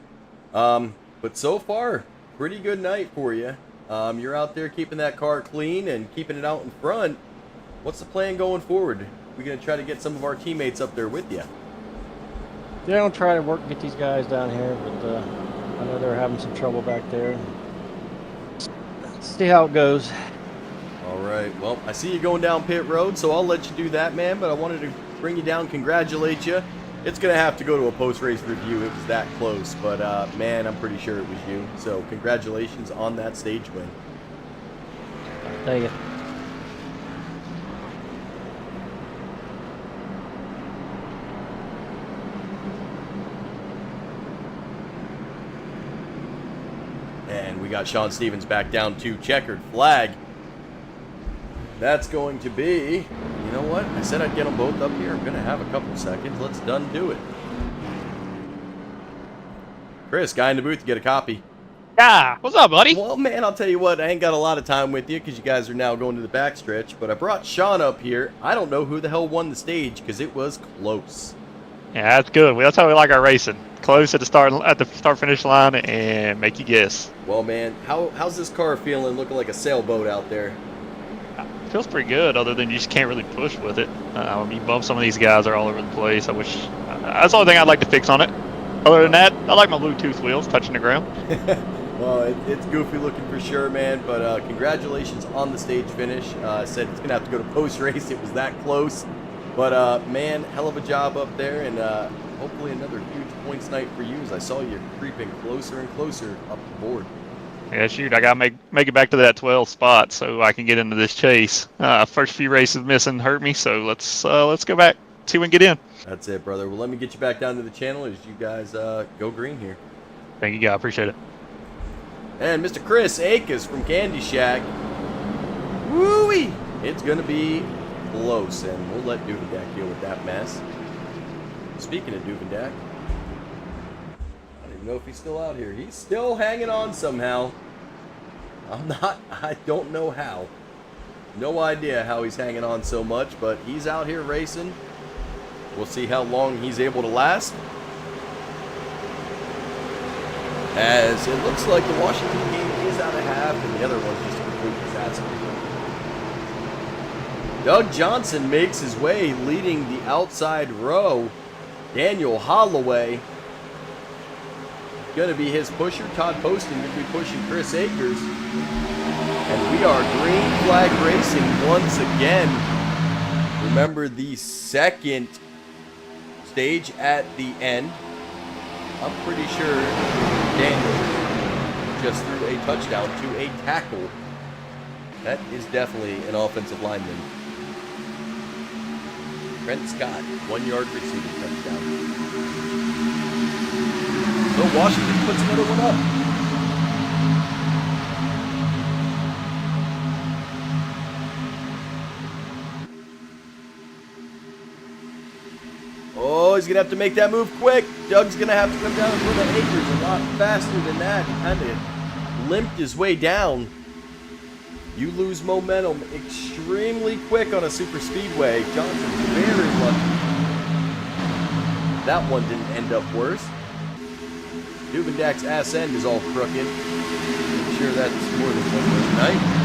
But so far, pretty good night for you. You're out there keeping that car clean and keeping it out in front. What's the plan going forward? We're going to try to get some of our teammates up there with you. Yeah, I'll try to work and get these guys down here, but I know they're having some trouble back there. Let's see how it goes. All right. Well, I see you going down pit road, so I'll let you do that, man. But I wanted to bring you down, congratulate you. It's going to have to go to a post-race review. It was that close. But, man, I'm pretty sure it was you. So congratulations on that stage win. Thank you. And we got Sean Stevens back down to checkered flag. That's going to be, you know what? I said I'd get them both up here. I'm going to have a couple seconds. Let's done do it. Chris, guy in the booth, you get a copy. Yeah, what's up, buddy? Well, man, I'll tell you what. I ain't got a lot of time with you because you guys are now going to the backstretch. But I brought Sean up here. I don't know who the hell won the stage because it was close. Yeah, that's good. That's how we like our racing. Close at the start finish line and make you guess. Well, man, how's this car feeling? Looking like a sailboat out there. Feels pretty good, other than you just can't really push with it. You bump some of these guys are all over the place. I wish that's the only thing I'd like to fix on it. Other than that, I like my Bluetooth wheels touching the ground. Well, it's goofy looking for sure, man. But congratulations on the stage finish. I said it's gonna have to go to post race. It was that close. But man, hell of a job up there, and hopefully another huge points night for you. As I saw you creeping closer and closer up the board. Yeah, shoot, I gotta make it back to that 12th spot so I can get into this chase. First few races missing hurt me, so let's go back, see if we can get in. That's it, brother. Well, let me get you back down to the channel as you guys go green here. Thank you, guys. Appreciate it. And Mr. Chris Akers from Candy Shack. Woo-wee! It's gonna be close, and we'll let Duvendak deal with that mess. Speaking of Duvendak, I don't even know if he's still out here. He's still hanging on somehow. I don't know how. No idea how he's hanging on so much, but he's out here racing. We'll see how long he's able to last. As it looks like the Washington game is out of half, and the other one's just a complete disaster. Doug Johnson makes his way, leading the outside row. Daniel Holloway going to be his pusher. Todd Poston going to be pushing Chris Akers. And we are green flag racing once again. Remember the second stage at the end. I'm pretty sure Daniel just threw a touchdown to a tackle. That is definitely an offensive lineman. Trent Scott, 1 yard receiving touchdown. So Washington puts another one up. Oh, he's going to have to make that move quick. Doug's going to have to come down in front of Akers a lot faster than that. He kind of limped his way down. You lose momentum extremely quick on a super speedway. Johnson's very lucky. That one didn't end up worse. Duvendak's ass end is all crooked. I'm sure that's more than one way tonight.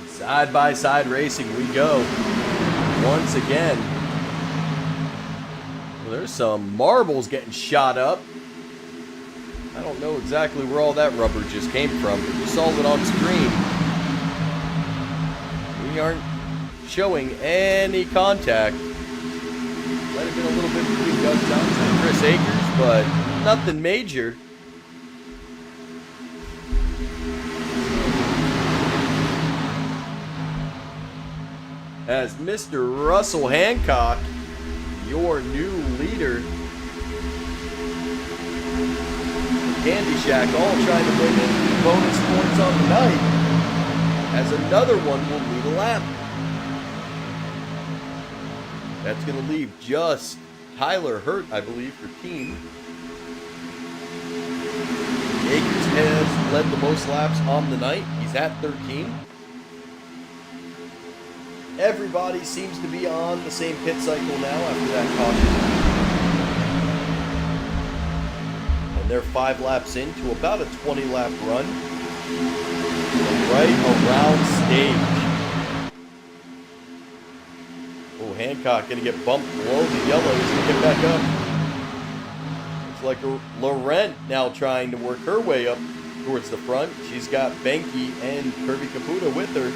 Side-by-side racing we go once again. Well, there's some marbles getting shot up. I don't know exactly where all that rubber just came from, but you saw it on screen. We aren't showing any contact. Might have been a little bit between Doug Johnson and Chris Akers, but nothing major. As Mr. Russell Hancock, your new leader, Candy Shack, all trying to bring in bonus points on the night. as another one will lead a lap. That's going to leave just Tyler Hurt, I believe, for team. Akers has led the most laps on the night. He's at 13. Everybody seems to be on the same pit cycle now after that caution. And they're 5 laps into about a 20-lap run. And right around stage. Oh, Hancock going to get bumped below the yellow. He's going to get back up. Looks like Laurent now trying to work her way up towards the front. She's got Benke and Kirby Caputa with her.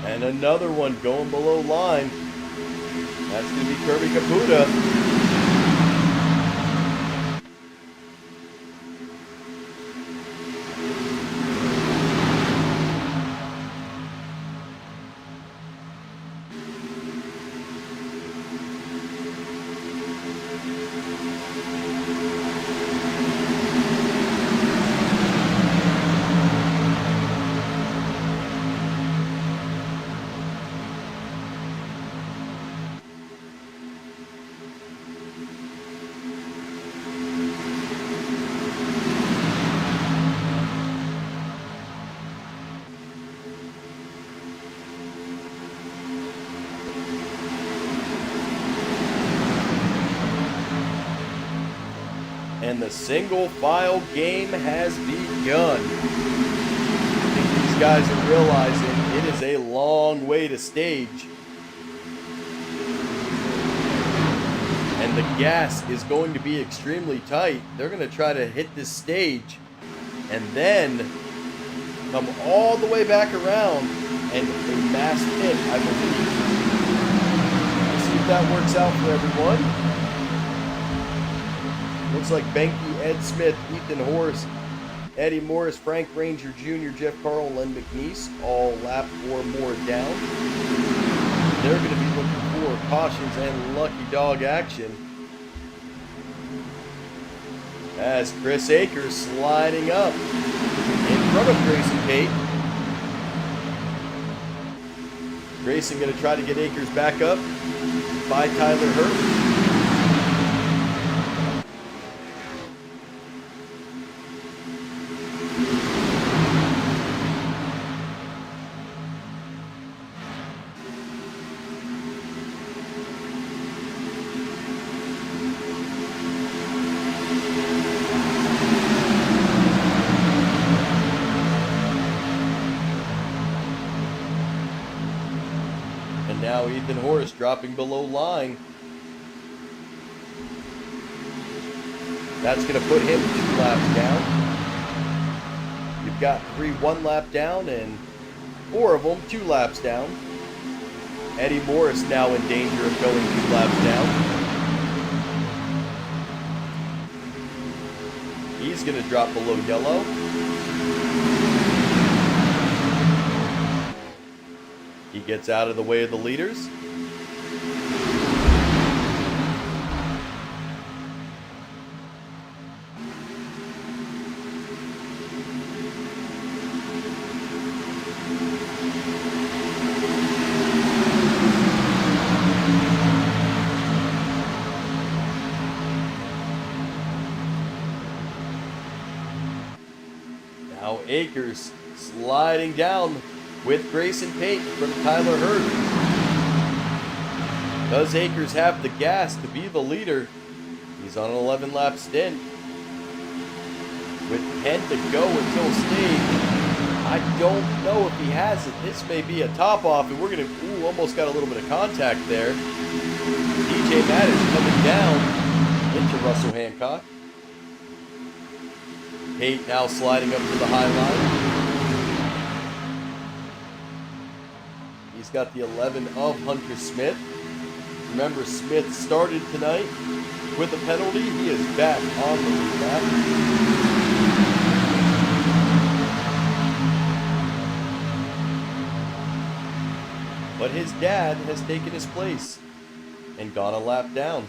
And another one going below line. That's going to be Kirby Caputa. And the single file game has begun. I think these guys are realizing it is a long way to stage. And the gas is going to be extremely tight. They're going to try to hit this stage and then come all the way back around and a mass pit, I believe. Let's see if that works out for everyone. Looks like Benke, Ed Smith, Ethan Horst, Eddie Morris, Frank Ranger Jr., Jeff Carl, Len McNeese, all lap 4 more down. They're going to be looking for cautions and lucky dog action. As Chris Akers sliding up in front of Grayson Pate. Grayson going to try to get Akers back up by Tyler Hurt. Now Ethan Horst dropping below line. That's going to put him 2 laps down. You've got 3 1 lap down and 4 of them 2 laps down. Eddie Morris now in danger of going 2 laps down. He's going to drop below yellow. He gets out of the way of the leaders. Now Akers sliding down with Grayson Pate from Tyler Hurt. Does Akers have the gas to be the leader? He's on an 11-lap stint. With 10 to go until stage. I don't know if he has it. This may be a top-off, and we're going to... Ooh, almost got a little bit of contact there. DJ Maddux coming down into Russell Hancock. Pate now sliding up to the high line. He's got the 11 of Hunter Smith. Remember, Smith started tonight with a penalty. He is back on the lead lap. But his dad has taken his place and gone a lap down.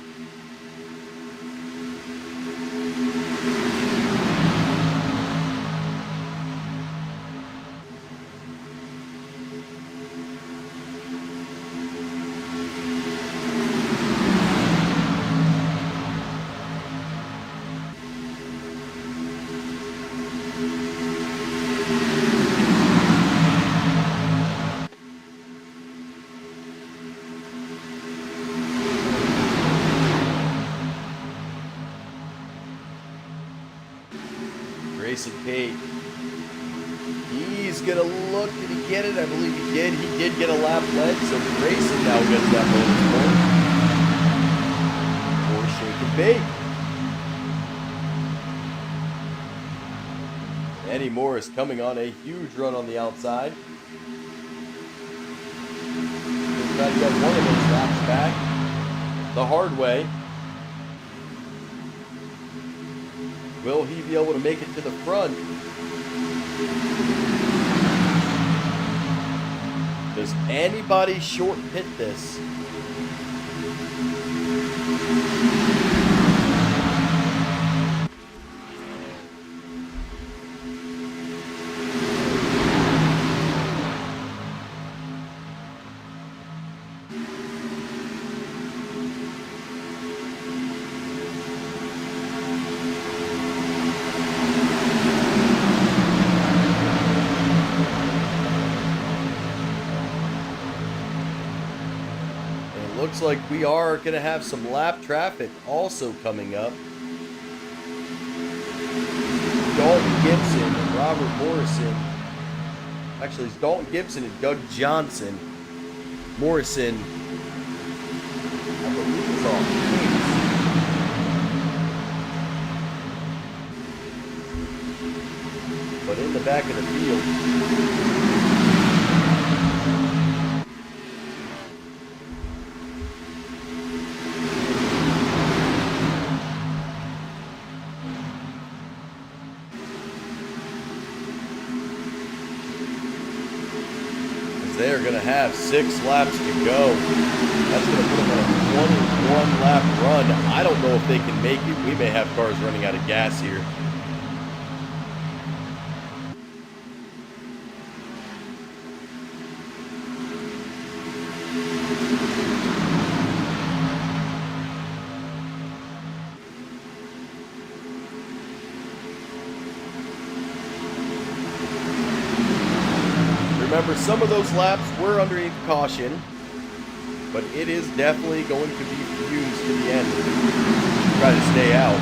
Grayson Pate. He's going to look. Did he get it? I believe he did. He did get a lap led, so Grayson now gets that bonus point for Shake and Bake. Eddie Morris coming on a huge run on the outside. He'll try to get one of those laps back the hard way. Will he be able to make it to the front? Does anybody short pit this? Looks like we are going to have some lap traffic also coming up. Dalton Gibson and Robert Morrison. Actually, it's Dalton Gibson and Doug Johnson. Morrison, I believe, is off pace. But in the back of the field, they're going to have 6 laps to go. That's going to put them on a 21-lap run. I don't know if they can make it. We may have cars running out of gas here. Remember, some of those laps were underneath caution, but it is definitely going to be used to the end. Try to stay out.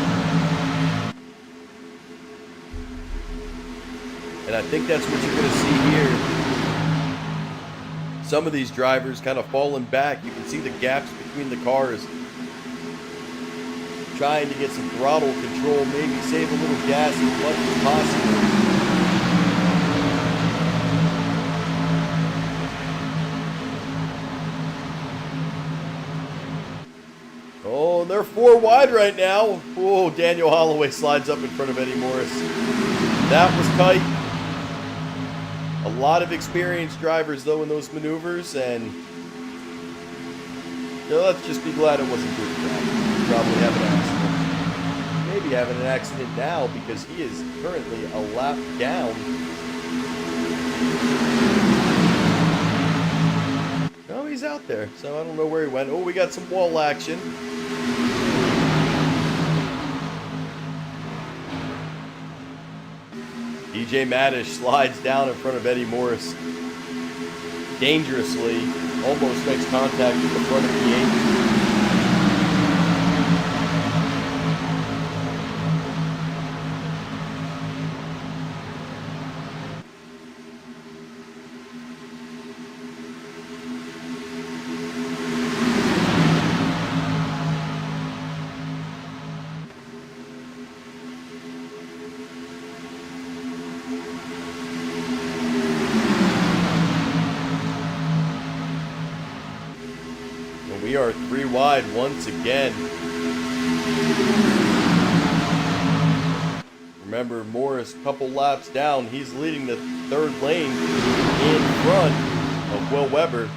And I think that's what you're going to see here. Some of these drivers kind of falling back. You can see the gaps between the cars. Trying to get some throttle control, maybe save a little gas as much as possible. Oh, they're 4 wide right now. Oh, Daniel Holloway slides up in front of Eddie Morris. That was tight. A lot of experienced drivers, though, in those maneuvers, and let's just be glad it wasn't good crap. Probably have an accident. Maybe having an accident now because he is currently a lap down. No, he's out there, so I don't know where he went. Oh, we got some wall action. DJ Maddish slides down in front of Eddie Morris dangerously, almost makes contact with the front of the 8. We are 3 wide once again. Remember, Morris, couple laps down, he's leading the 3rd lane in front of Will Weber.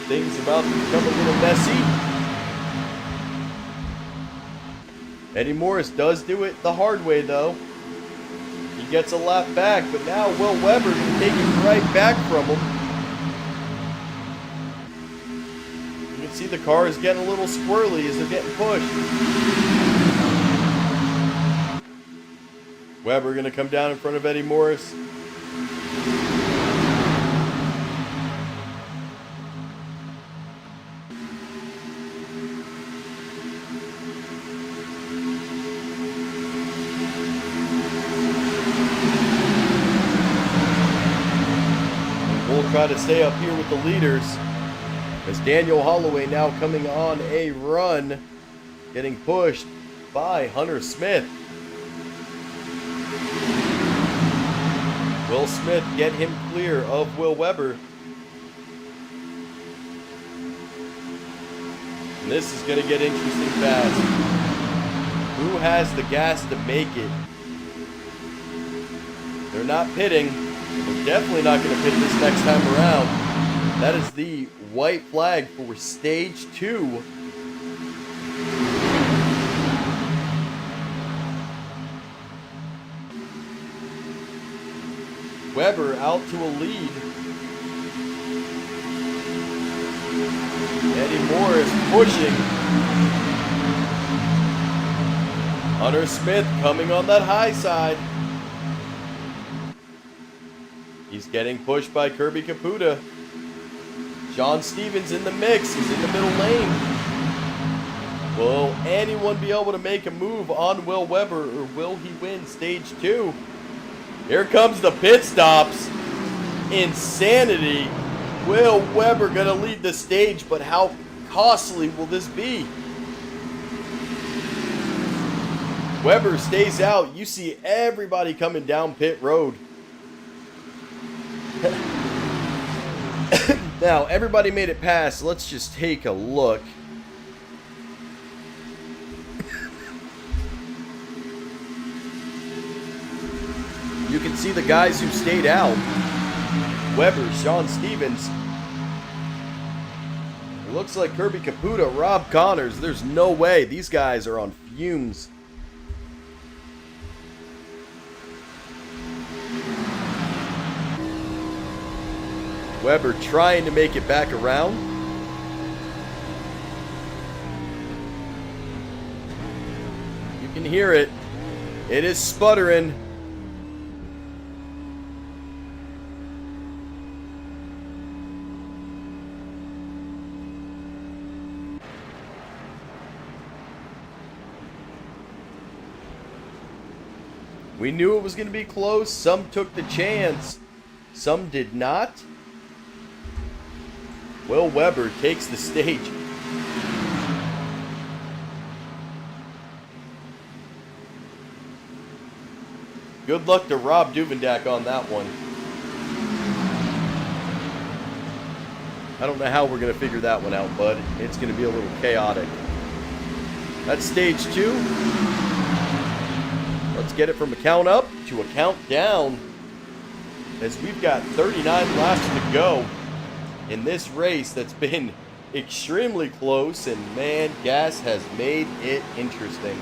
Things about to become a little messy. Eddie Morris does do it the hard way, though. He gets a lap back, but now Will Weber can take it right back from him. You can see the car is getting a little squirrely as they're getting pushed. Weber going to come down in front of Eddie Morris. Try to stay up here with the leaders as Daniel Holloway now coming on a run, getting pushed by Hunter Smith. Will Smith get him clear of Will Weber. And this is going to get interesting fast. Who has the gas to make it? They're not pitting. We're definitely not going to pit this next time around. That is the white flag for stage 2. Weber out to a lead. Eddie Morris pushing. Hunter Smith coming on that high side. He's getting pushed by Kirby Caputa. John Stevens in the mix. He's in the middle lane. Will anyone be able to make a move on Will Weber, or will he win stage 2? Here comes the pit stops. Insanity. Will Weber gonna lead the stage, but how costly will this be? Weber stays out. You see everybody coming down pit road. Now, everybody made it past. Let's just take a look. You can see the guys who stayed out. Weber, Sean Stevens. It looks like Kirby Caputa, Rob Connors. There's no way. These guys are on fumes. Weber trying to make it back around. You can hear it. It is sputtering. We knew it was going to be close. Some took the chance. Some did not. Will Weber takes the stage. Good luck to Rob Duvendak on that one. I don't know how we're going to figure that one out, bud. It's going to be a little chaotic. That's stage 2. Let's get it from a count up to a count down, as we've got 39 laps to go in this race that's been extremely close, and man, gas has made it interesting.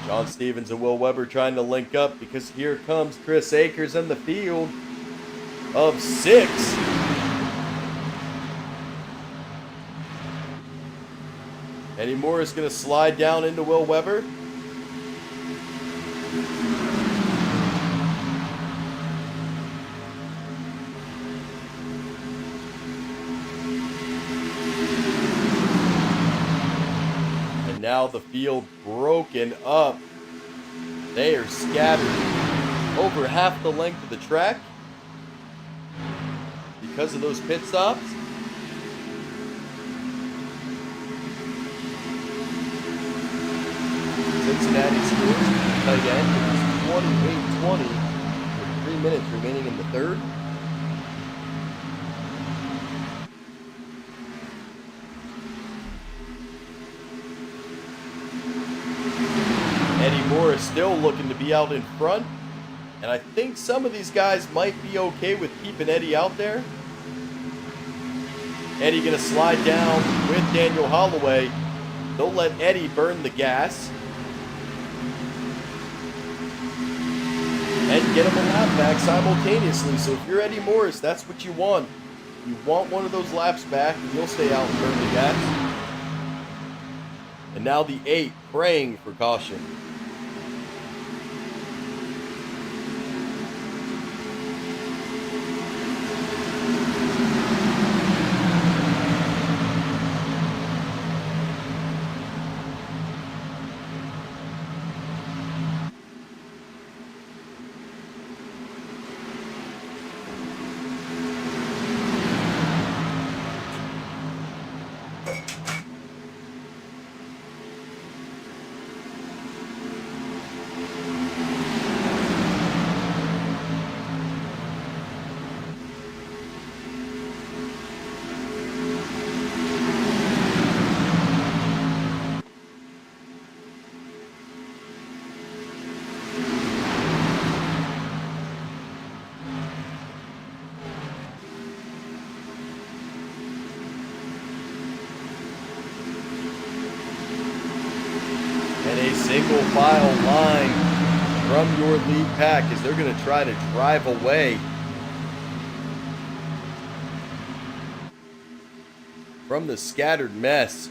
John Stevens and Will Weber trying to link up because here comes Chris Akers in the field of 6. Eddie Morris going to slide down into Will Weber. And now the field broken up. They are scattered over half the length of the track because of those pit stops. Cincinnati scores tight end. It was 28-20 with 3 minutes remaining in the third. Eddie Morris still looking to be out in front. And I think some of these guys might be okay with keeping Eddie out there. Eddie going to slide down with Daniel Holloway. Don't let Eddie burn the gas. And get him a lap back simultaneously. So if you're Eddie Morris, that's what you want. You want one of those laps back, and you'll stay out and burn the gas. And now the 8 praying for caution. Single file line from your lead pack as they're going to try to drive away from the scattered mess.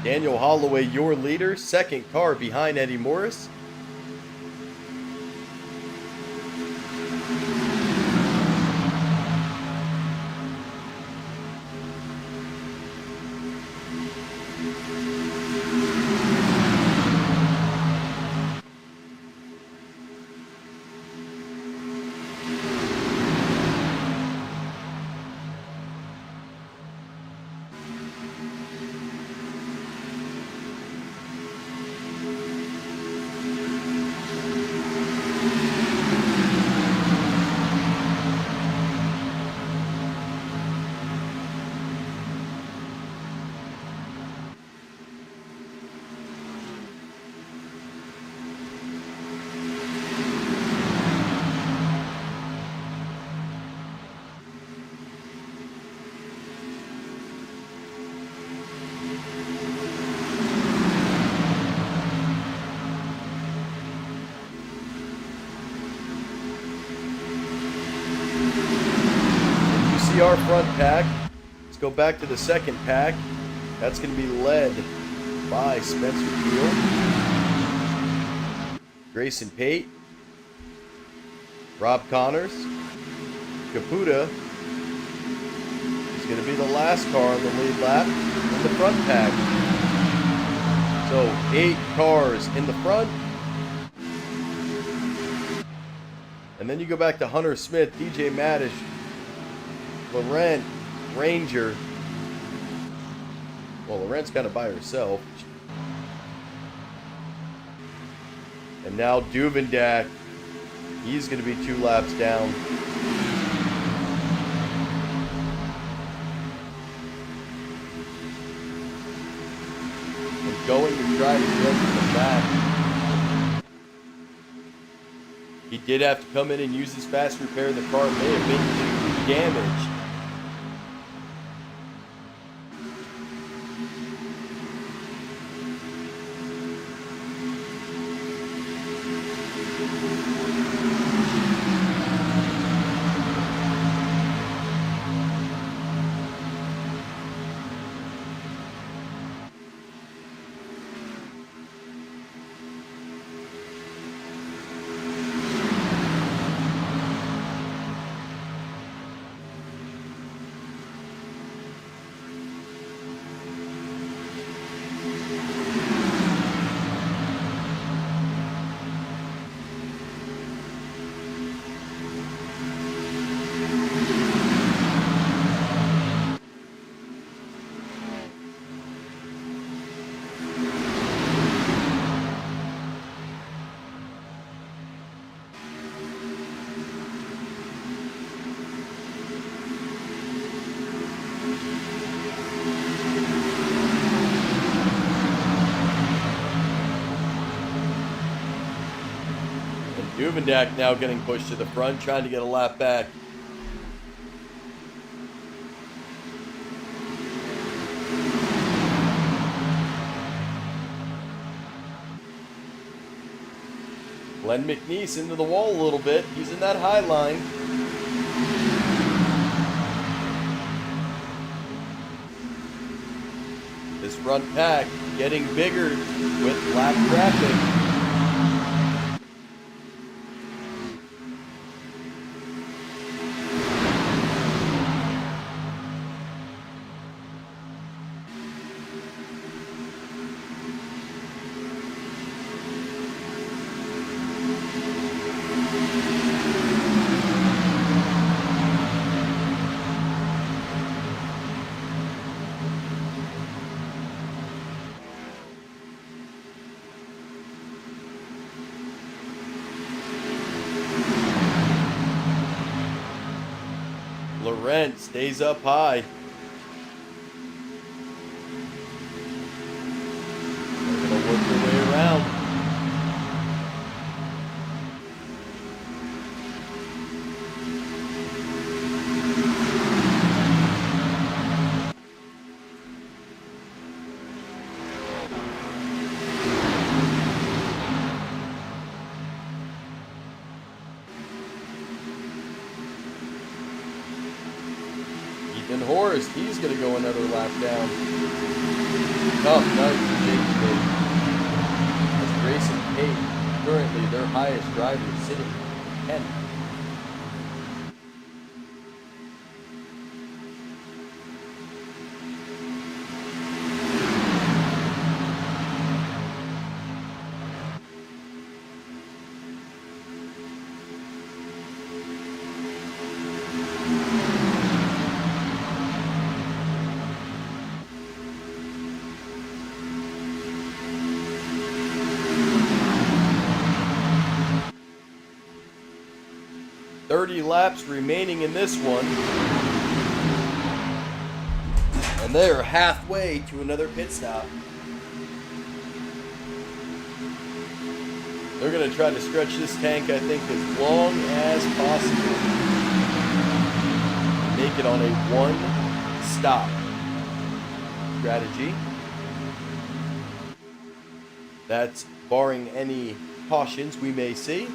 Daniel Holloway, your leader, second car behind Eddie Morris. Our front pack. Let's go back to the second pack. That's going to be led by Spencer Field, Grayson Pate, Rob Connors, Caputa is going to be the last car on the lead lap in the front pack. So 8 cars in the front. And then you go back to Hunter Smith, DJ Maddish, Laurent, Ranger. Well, Laurent's kind of by herself. And now Duvendak. He's going to be 2 laps down. going to try to get him back. He did have to come in and use his fast repair. The car may have been damaged. Duvendak now getting pushed to the front, trying to get a lap back. Glenn McNeese into the wall a little bit. He's in that high line. This front pack getting bigger with lap traffic. Laurent stays up high. They're going to work their way around. And Horace, he's going to go another lap down. Tough night for Jake. As Grayson Pate, currently their highest driver, sitting 10th. Laps remaining in this one, and they are halfway to another pit stop. They're going to try to stretch this tank, I think, as long as possible. Make it on a one-stop strategy. That's barring any cautions we may see.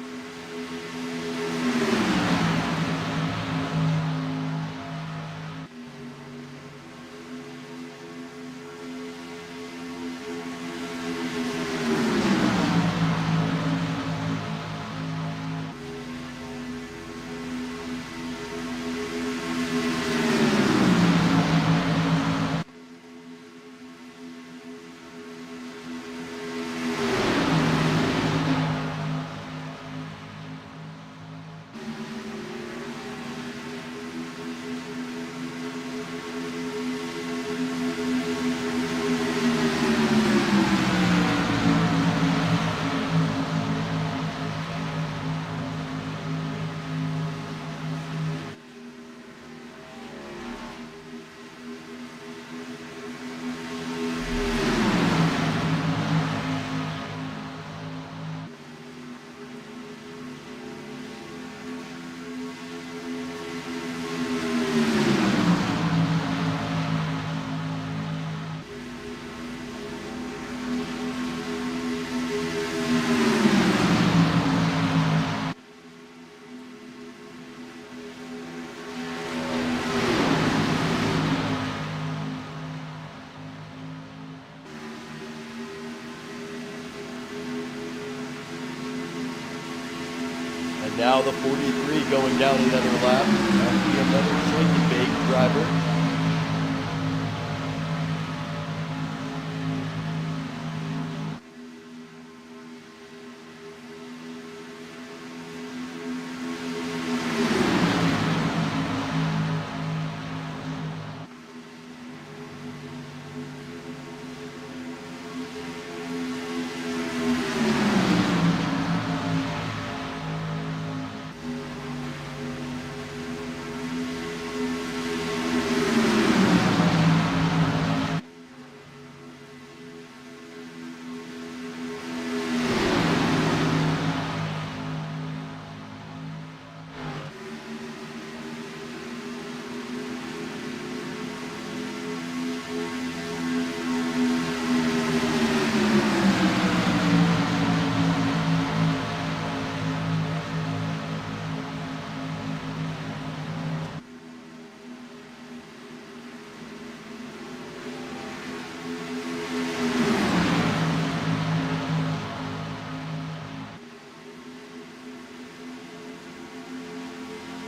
And now the 43 going down another lap. That'll be another shake and bake driver.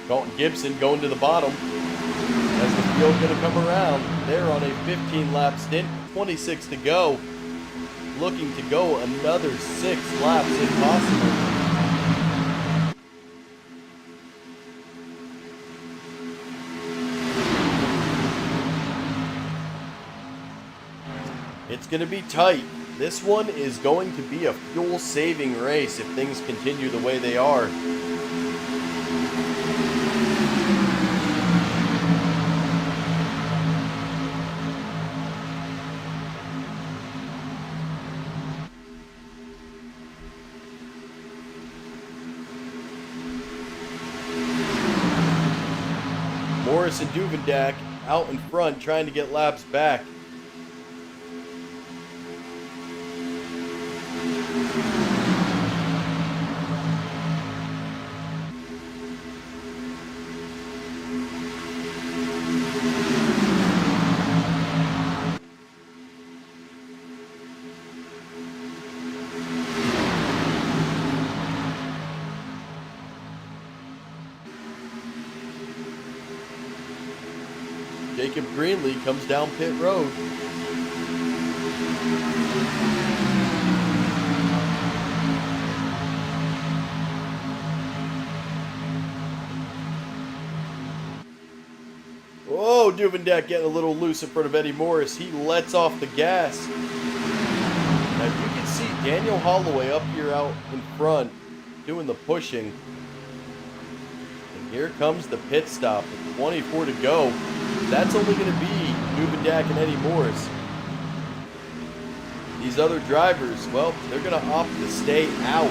Dalton Gibson going to the bottom. As the field going to come around. They're on a 15-lap stint, 26 to go. Looking to go another 6 laps if possible. It's going to be tight. This one is going to be a fuel-saving race if things continue the way they are. Morris and Duvendak out in front trying to get laps back. Jacob Greenlee comes down pit road. Whoa, Duvendak getting a little loose in front of Eddie Morris. He lets off the gas. Now you can see Daniel Holloway up here out in front doing the pushing. And here comes the pit stop with 24 to go. That's only going to be Duvendak and Eddie Morris. These other drivers, well, they're going to opt to stay out.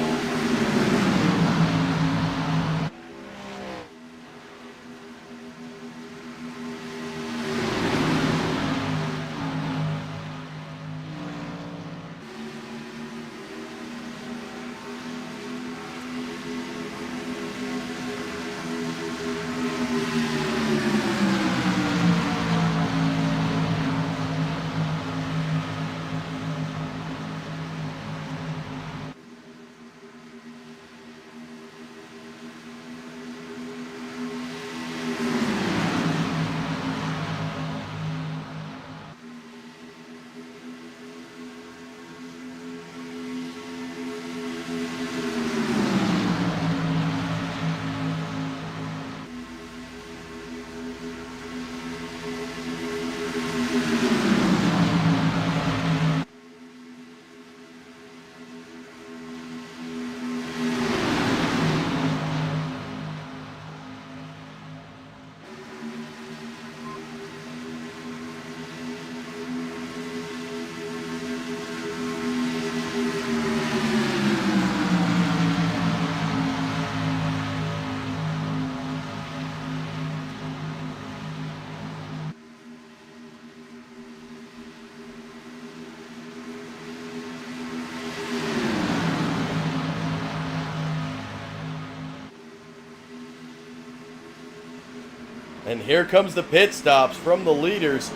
And here comes the pit stops from the leaders.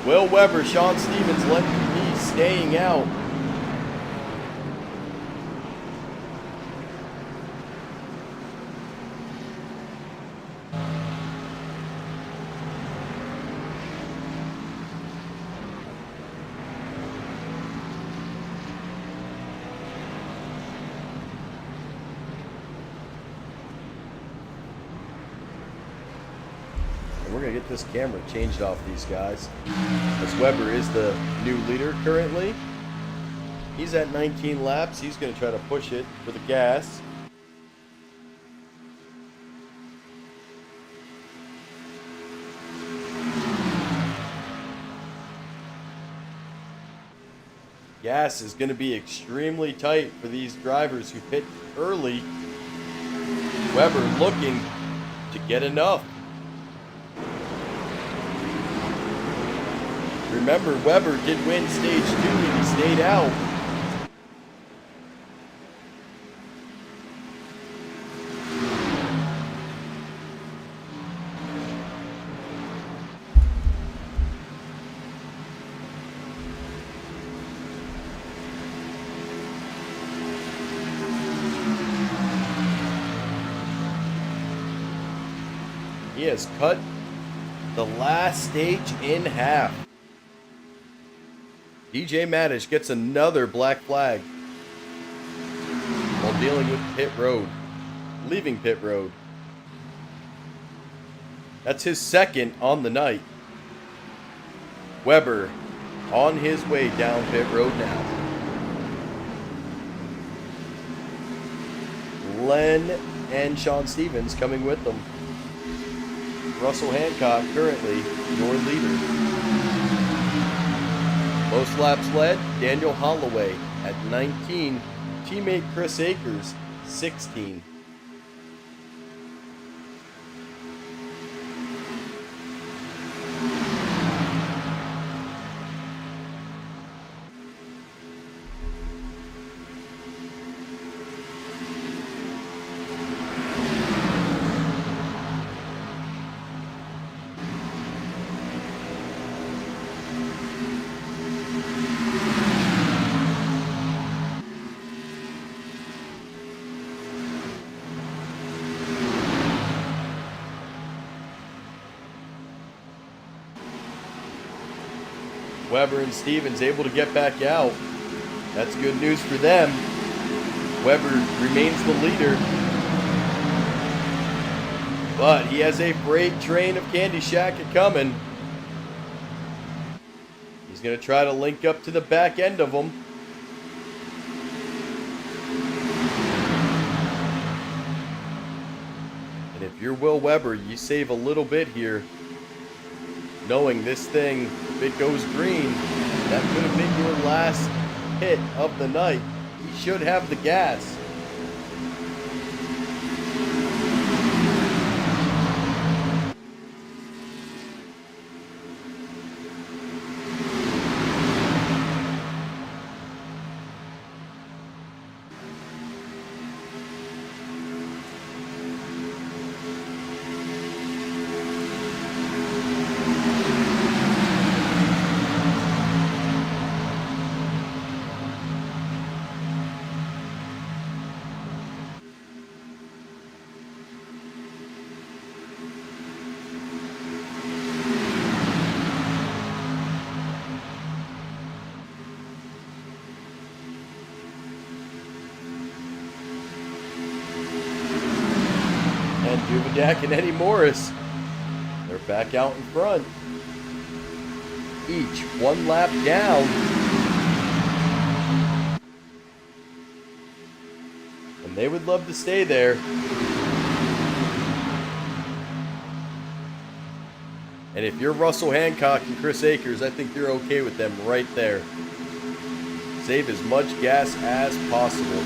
Will Weber, Sean Stevens, Lenton Lee staying out. get this camera changed off these guys. As Weber is the new leader currently. He's at 19 laps. He's going to try to push it for the gas. Gas is going to be extremely tight for these drivers who pit early. Weber looking to get enough. Remember, Weber did win stage 2 and he stayed out. He has cut the last stage in half. DJ Madish gets another black flag while dealing with pit road, leaving pit road. That's his second on the night. Weber on his way down pit road now. Len and Sean Stevens coming with them. Russell Hancock currently your leader. Most laps led, Daniel Holloway at 19. Teammate Chris Akers, 16. Weber and Stevens able to get back out. That's good news for them. Weber remains the leader. But he has a freight train of Candy Shack coming. He's going to try to link up to the back end of them. And if you're Will Weber, you save a little bit here. Knowing this thing, if it goes green, that could have been your last hit of the night. He should have the gas. Duvidak and Eddie Morris, they're back out in front. Each one lap down. And they would love to stay there. And if you're Russell Hancock and Chris Akers, I think you're okay with them right there. Save as much gas as possible.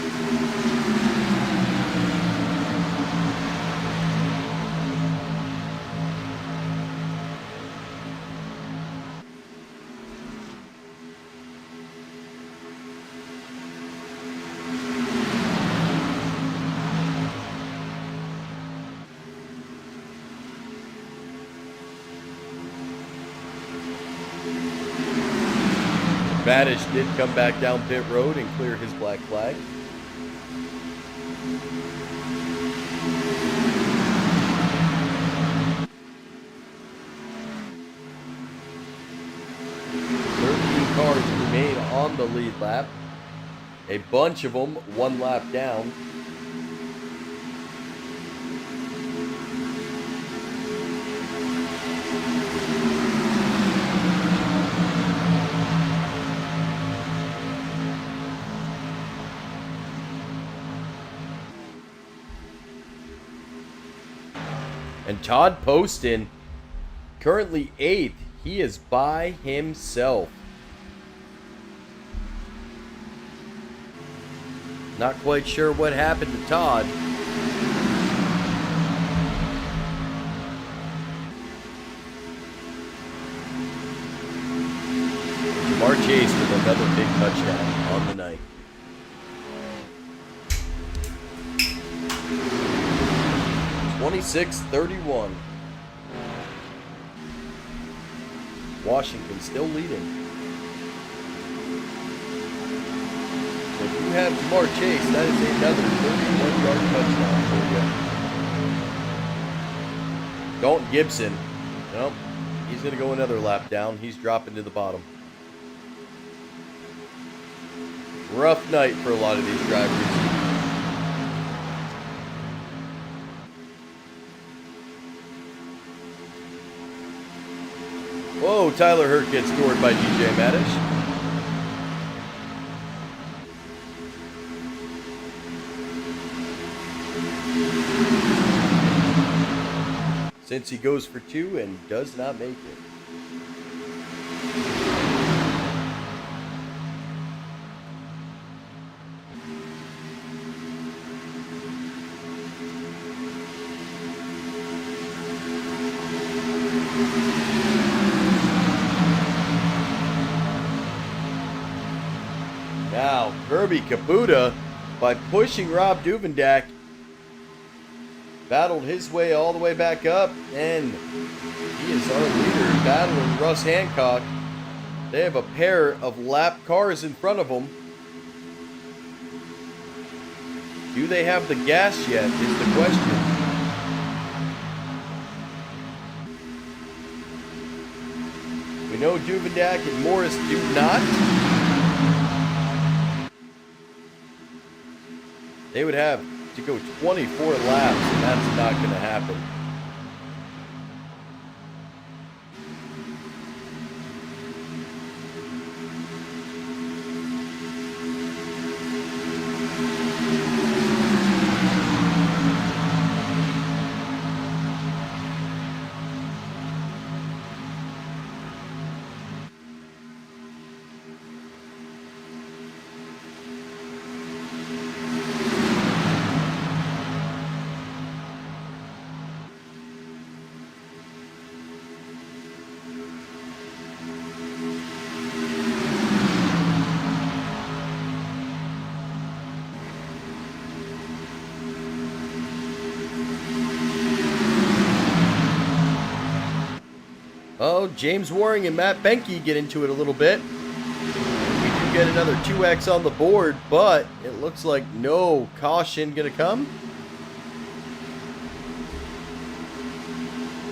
Badish did come back down pit road and clear his black flag. Cars remain on the lead lap. A bunch of them one lap down. And Todd Poston, currently 8th. He is by himself. Not quite sure what happened to Todd. Jamar Chase with another big touchdown on the night. (26-31). Washington still leading. If you have Jamar Chase, that is another 31-yard touchdown for you. Dalton Gibson. Nope. He's going to go another lap down. He's dropping to the bottom. Rough night for a lot of these drivers. Whoa, Tyler Hurt gets scored by DJ Madish. Since he goes for 2 and does not make it. Now, Kirby Kabuta, by pushing Rob Duvendak, battled his way all the way back up, and he is our leader, battling Russ Hancock. They have a pair of lap cars in front of them. Do they have the gas yet, is the question. We know Duvendak and Morris do not. They would have to go 24 laps, and that's not going to happen. Oh, James Waring and Matt Benke get into it a little bit. We do get another 2X on the board, but it looks like no caution gonna come.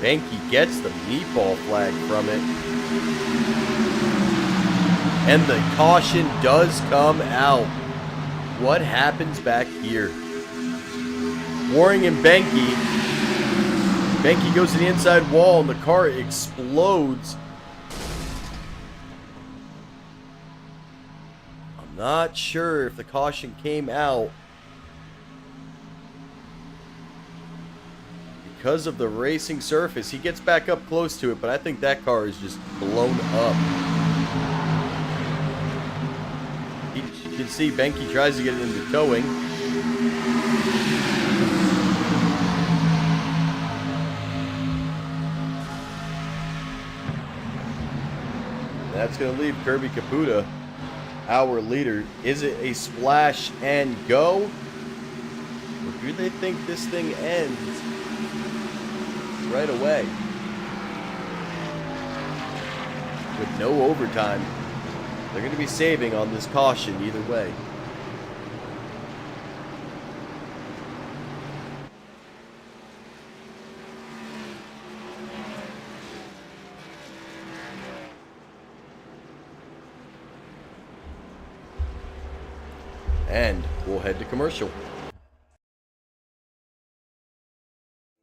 Benke gets the meatball flag from it. And the caution does come out. What happens back here? Waring and Benke. Benke goes to the inside wall and the car explodes. I'm not sure if the caution came out because of the racing surface. He gets back up close to it, but I think that car is just blown up. You can see Benke tries to get it into towing. That's going to leave Kirby Kabuta, our leader. Is it a splash and go? Or do they think this thing ends right away? With no overtime. They're going to be saving on this caution either way. And we'll head to commercial.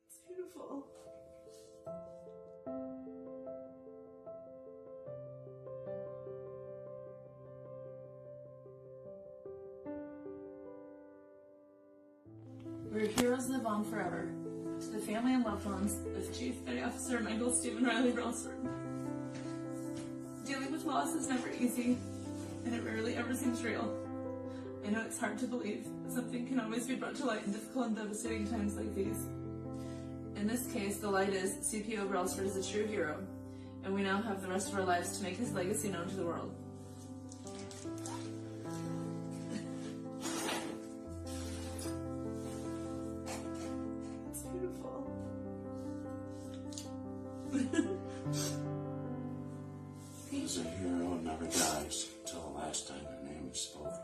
It's beautiful. Where heroes live on forever. To the family and loved ones of Chief Petty Officer Michael Stephen Riley Brailsford. Dealing with loss is never easy, and it rarely ever seems real. I know it's hard to believe, but something can always be brought to light in difficult and devastating times like these. In this case, the light is CPO Brailsford is a true hero, and we now have the rest of our lives to make his legacy known to the world. It's beautiful. He's a hero and never dies until the last time her name is spoken.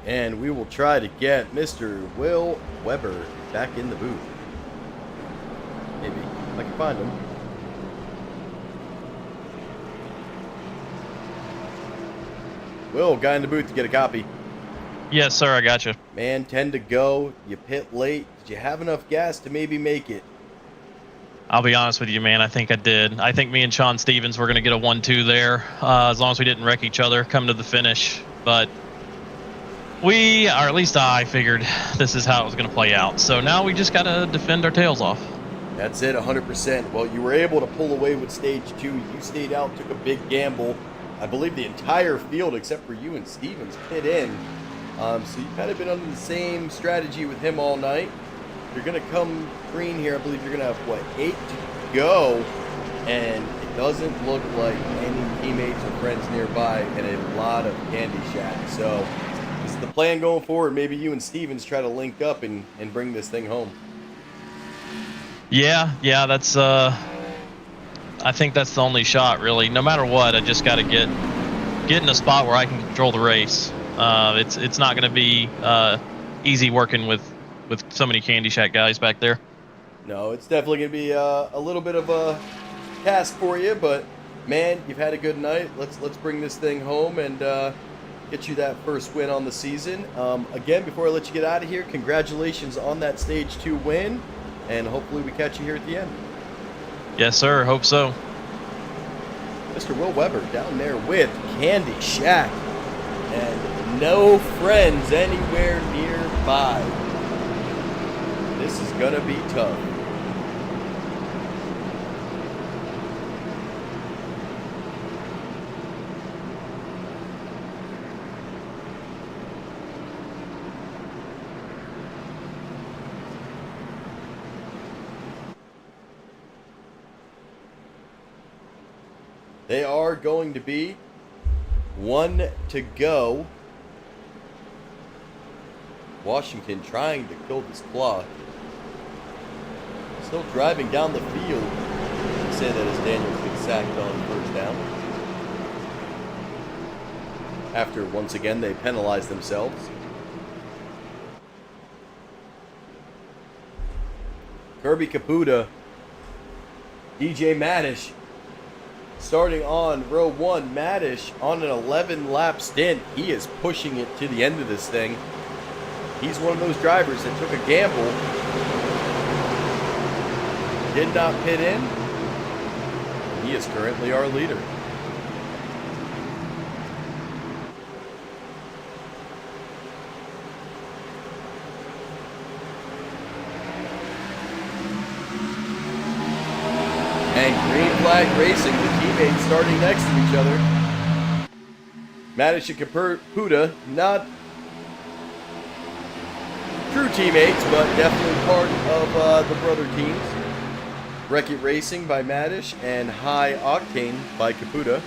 And we will try to get Mr. Will Weber back in the booth. Maybe, if I can find him. Will, guy in the booth to get a copy. Yes, sir, I got you. Man, 10 to go. You pit late. Did you have enough gas to maybe make it? I'll be honest with you, man. I think I did. I think me and Sean Stevens were going to get a 1-2 there, as long as we didn't wreck each other coming to the finish. But we, or at least I, figured this is how it was going to play out. So now we just got to defend our tails off. That's it, 100%. Well, you were able to pull away with stage 2. You stayed out, took a big gamble. I believe the entire field, except for you and Stevens, pit in. So you've kind of been under the same strategy with him all night. You're going to come green here. I believe you're going to have, what, 8 to go. And it doesn't look like any teammates or friends nearby and a lot of candy shack. So this is the plan going forward. Maybe you and Stevens try to link up and bring this thing home. Yeah, that's, I think that's the only shot, really. No matter what, I just got to get in a spot where I can control the race. It's not going to be easy working with so many Candy Shack guys back there. No, it's definitely going to be a little bit of a task for you, but man, you've had a good night. Let's bring this thing home and get you that first win on the season. Again, before I let you get out of here, congratulations on that stage 2 win, and hopefully we catch you here at the end. Yes, sir. Hope so. Mr. Will Weber down there with Candy Shack and no friends anywhere nearby. This is gonna be tough. They are going to be 1 to go. Washington trying to kill this clock. Still driving down the field. I say that as Daniels gets sacked on first down. After, once again, they penalize themselves. Kirby Caputa. DJ Madish. Starting on row 1, Madish on an 11-lap stint. He is pushing it to the end of this thing. He's one of those drivers that took a gamble. Did not pit in. He is currently our leader. Flag Racing, the teammates starting next to each other. Madish and Caputa, not true teammates, but definitely part of the brother teams. Wreck-It Racing by Madish and High Octane by Caputa.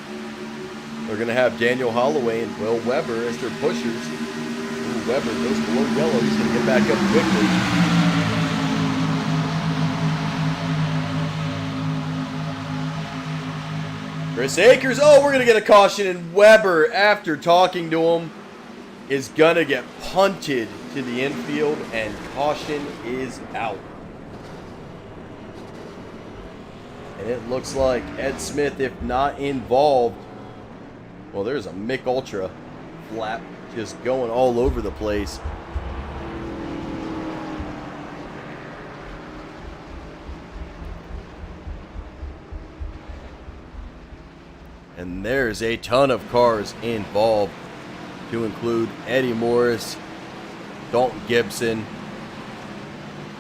They're going to have Daniel Holloway and Will Weber as their pushers. Ooh, Weber goes below yellow. He's going to get back up quickly. Chris Akers. Oh, we're going to get a caution. And Weber, after talking to him, is going to get punted to the infield. And caution is out. And it looks like Ed Smith, if not involved, well, there's a Mick Ultra flap just going all over the place. And there's a ton of cars involved, to include Eddie Morris, Dalton Gibson,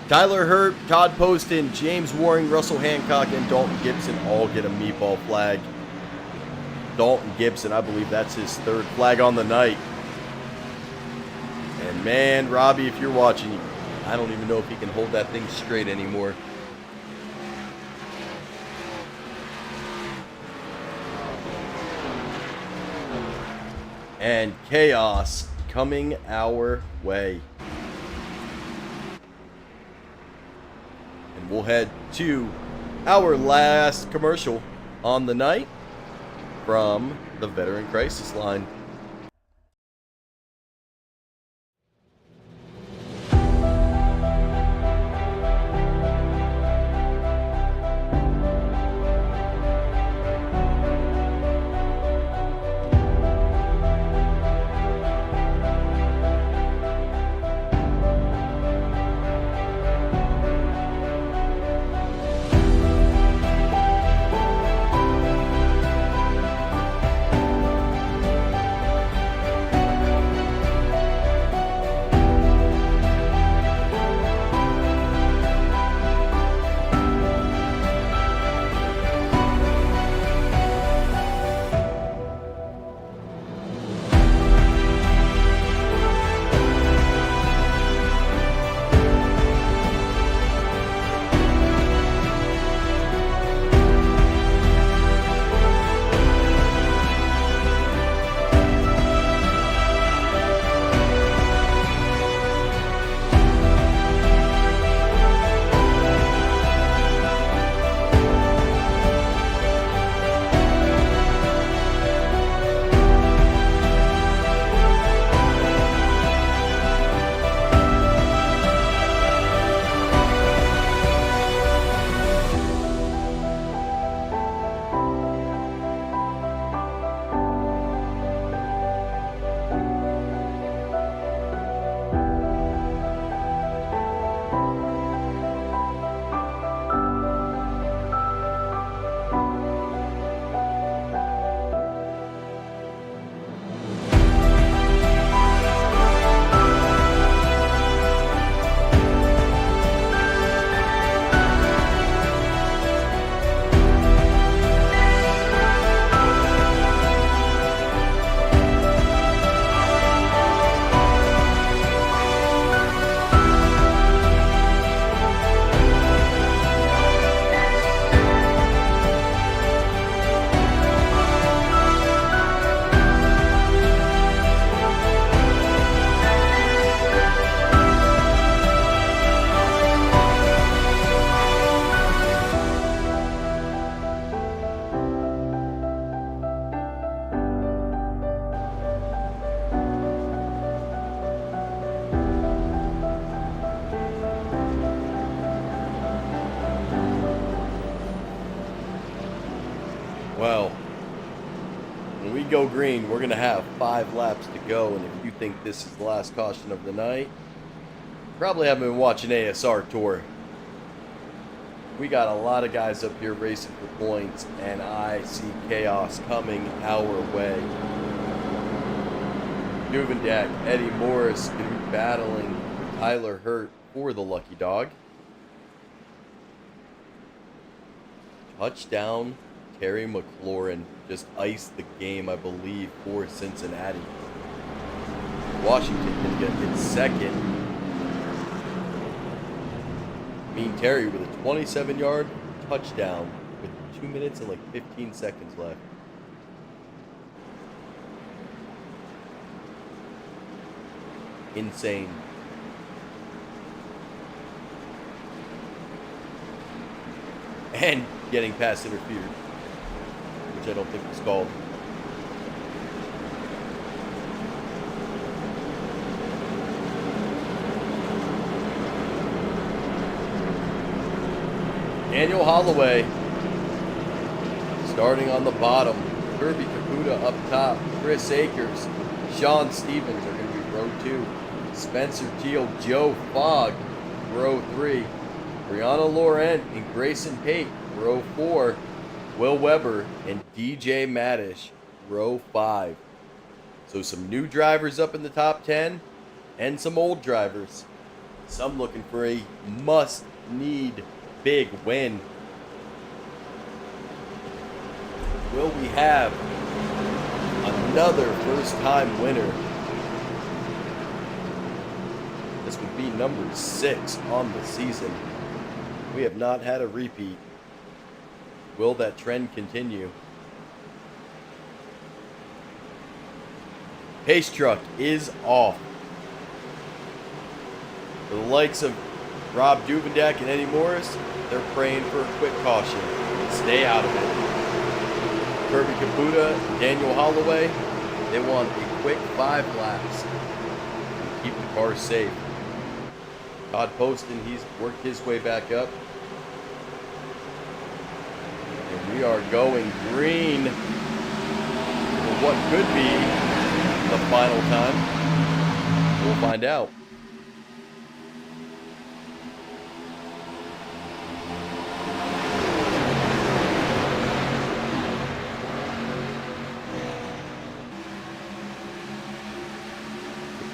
Tyler Hurt, Todd Poston, James Waring, Russell Hancock, and Dalton Gibson all get a meatball flag. Dalton Gibson, I believe that's his third flag on the night. And man, Robbie, if you're watching, I don't even know if he can hold that thing straight anymore. And chaos coming our way. And we'll head to our last commercial on the night from the Veteran Crisis Line. Well, when we go green, we're going to have 5 laps to go, and if you think this is the last caution of the night, probably haven't been watching ASR Tour. We got a lot of guys up here racing for points, and I see chaos coming our way. Duvendak, Eddie Morris going to be battling Tyler Hurt for the lucky dog. Touchdown Terry McLaurin just iced the game, I believe, for Cincinnati. Washington can get in second. Mean Terry with a 27-yard touchdown with 2 minutes and like 15 seconds left. Insane. And getting pass interfered, which I don't think was called. Daniel Holloway starting on the bottom. Kirby Kaputa up top. Chris Akers, Sean Stevens are going to be row 2. Spencer Teal, Joe Fogg, row 3. Brianna Laurent and Grayson Pate, row 4. Will Weber and DJ Maddish, row 5. So some new drivers up in the top 10 and some old drivers. Some looking for a must-need big win. Will we have another first-time winner? This would be number 6 on the season. We have not had a repeat. Will that trend continue? Pace truck is off. For the likes of Rob Duvendak and Eddie Morris, they're praying for a quick caution. Stay out of it. Kirby Kabuta and Daniel Holloway, they want a quick 5 laps to keep the car safe. Todd Poston, he's worked his way back up. And we are going green for what could be the final time. We'll find out.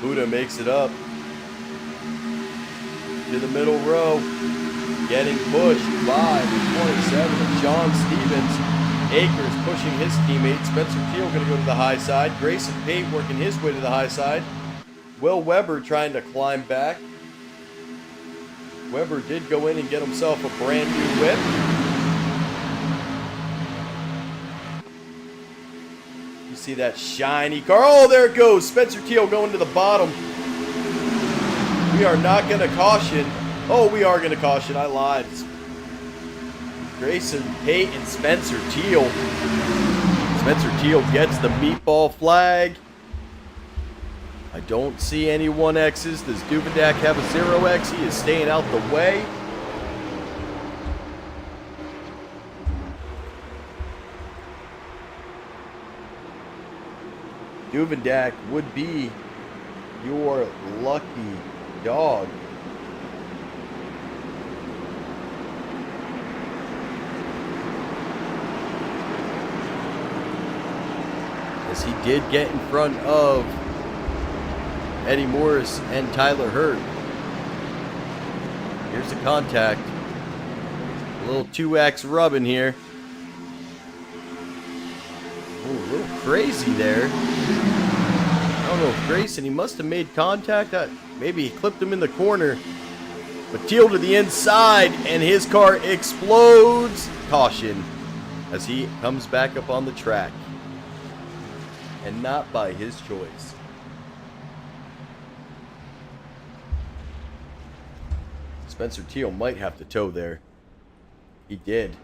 Buddha makes it up to the middle row, getting pushed by the 27 of Sean Stevens. Akers pushing his teammate. Spencer Teal going to go to the high side. Grayson Pate working his way to the high side. Will Weber trying to climb back. Weber did go in and get himself a brand new whip. You see that shiny car. Oh, there it goes. Spencer Teal going to the bottom. We are not going to caution. Oh, we are going to caution. I lied. Grayson Pate and Spencer Teal. Spencer Teal gets the meatball flag. I don't see any 1Xs. Does Duvendak have a 0X? He is staying out the way. Duvendak would be your lucky dog. As he did get in front of Eddie Morris and Tyler Hurt. Here's the contact. A little 2X rubbing here. Ooh, a little crazy there. I don't know if Grayson, he must have made contact. Maybe he clipped him in the corner. But Teal to the inside, and his car explodes. Caution as he comes back up on the track. And not by his choice. Spencer Teal might have to tow there. He did.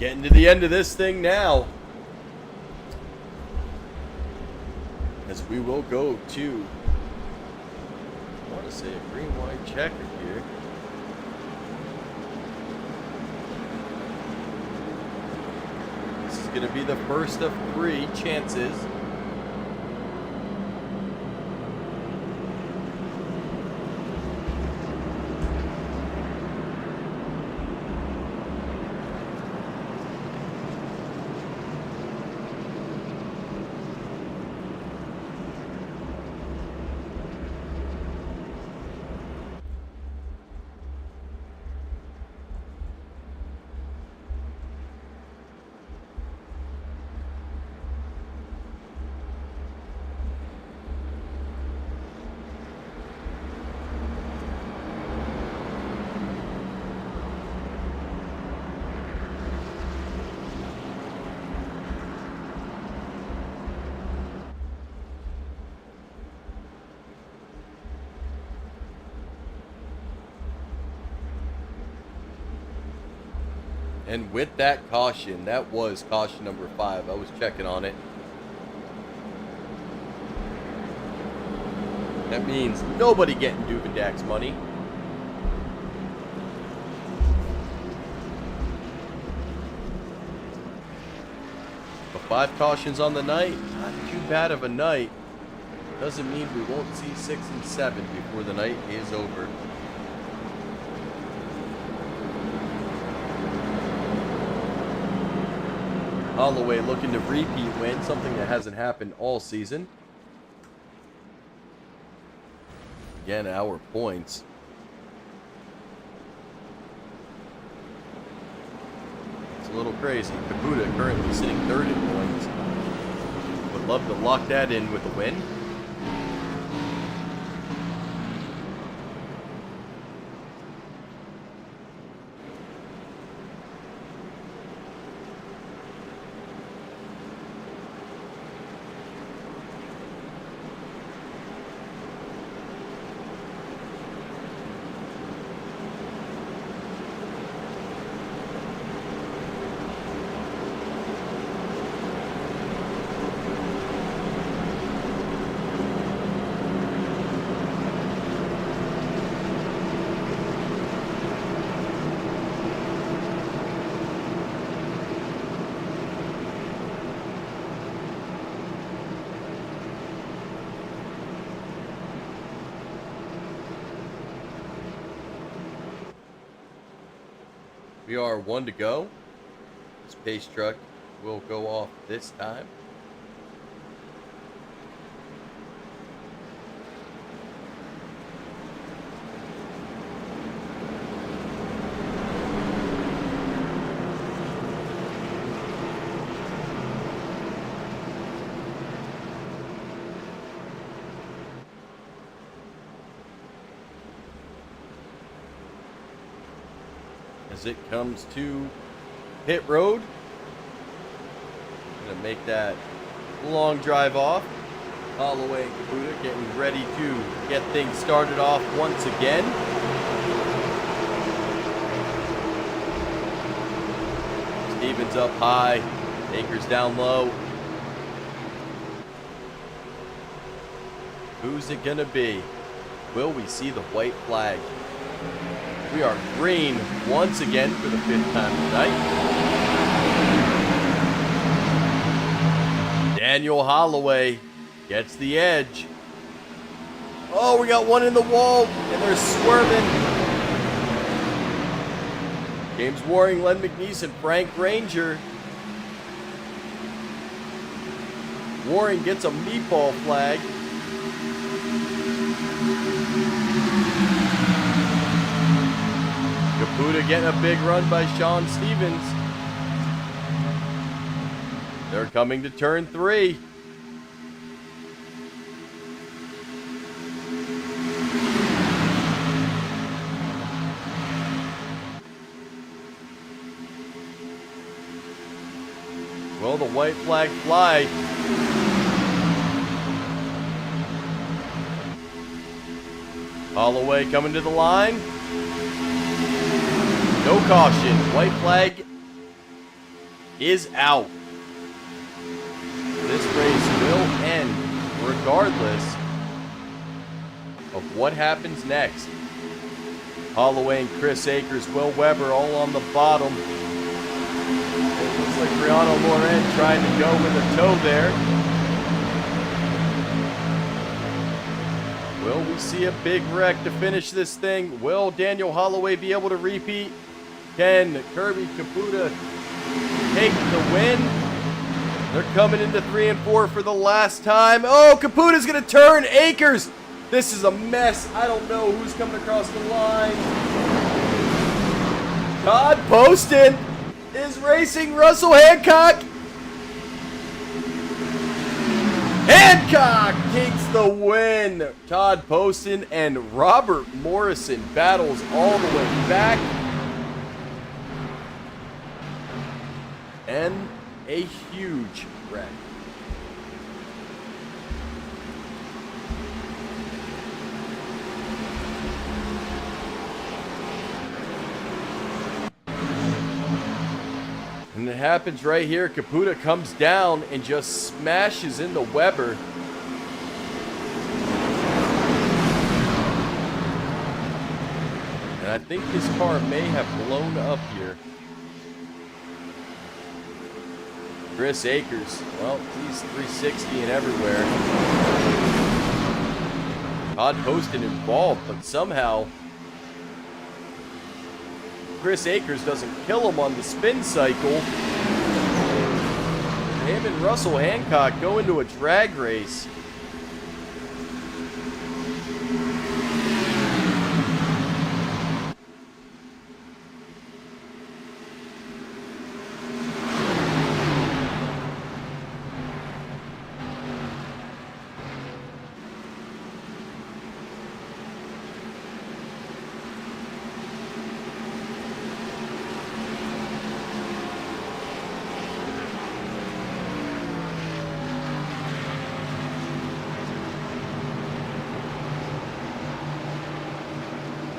Getting to the end of this thing now. As we will go to, I want to say, a green, white checker here. This is going to be the first of 3 chances. And with that caution, that was caution number 5. I was checking on it. That means nobody getting Duvendak's money. But 5 cautions on the night, not too bad of a night. Doesn't mean we won't see 6 and 7 before the night is over. Holloway looking to repeat win, something that hasn't happened all season. Again, our points. It's a little crazy. Kabuta currently sitting 3rd in points. Would love to lock that in with a win. We are 1 to go. This pace truck will go off this time. As it comes to pit road, gonna make that long drive off. Holloway and Kabuta getting ready to get things started off once again. Stevens up high, Akers down low. Who's it gonna be? Will we see the white flag? We are green once again for the 5th time tonight. Daniel Holloway gets the edge. Oh, we got one in the wall, and they're swerving. James Waring, Len McNeese, and Frank Ranger. Waring gets a meatball flag. Kabuta getting a big run by Sean Stevens. They're coming to turn 3. Will the white flag fly? Holloway coming to the line. No caution. White flag is out. This race will end regardless of what happens next. Holloway and Chris Akers, Will Weber all on the bottom. It looks like Brianna Loren trying to go with a toe there. Will we see a big wreck to finish this thing? Will Daniel Holloway be able to repeat? Can Kirby Caputa take the win? They're coming into 3 and 4 for the last time. Oh, Caputa's going to turn. Akers. This is a mess. I don't know who's coming across the line. Todd Poston is racing Russell Hancock. Hancock takes the win. Todd Poston and Robert Morrison battles all the way back. And a huge wreck. And it happens right here. Caputa comes down and just smashes into Weber. And I think his car may have blown up here. Chris Akers, well, he's 360 and everywhere. Todd Poston involved, but somehow Chris Akers doesn't kill him on the spin cycle. Him and Russell Hancock go into a drag race.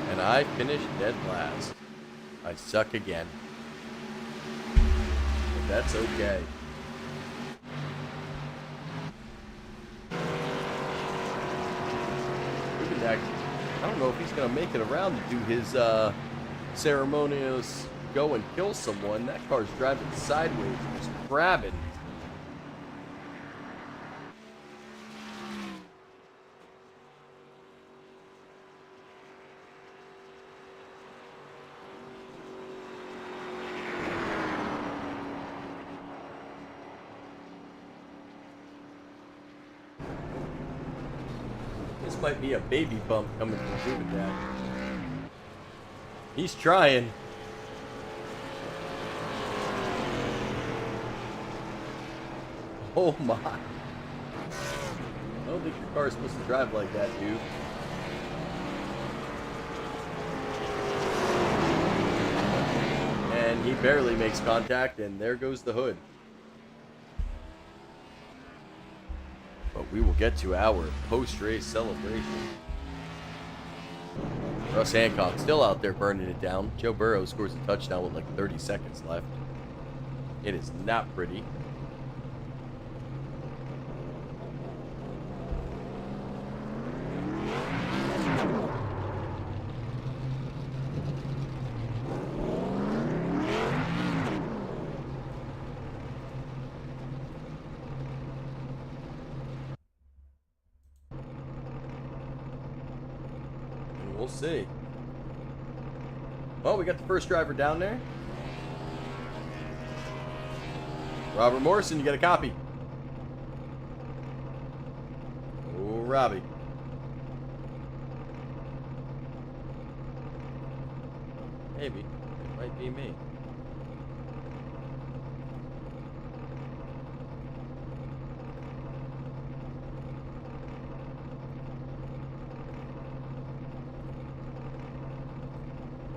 And I finished dead last. I suck again. But that's okay. I don't know if he's going to make it around to do his ceremonious go and kill someone. That car's driving sideways, just grabbing. This might be a baby bump coming from Zubadak. He's trying. Oh my. I don't think your car's supposed to drive like that, dude. And he barely makes contact, and there goes the hood. But we will get to our post-race celebration. Russ Hancock still out there burning it down. Joe Burrow scores a touchdown with like 30 seconds left. It is not pretty. We'll see. Well, we got the first driver down there. Robert Morrison, you got a copy. Oh, Robbie. Maybe. It might be me.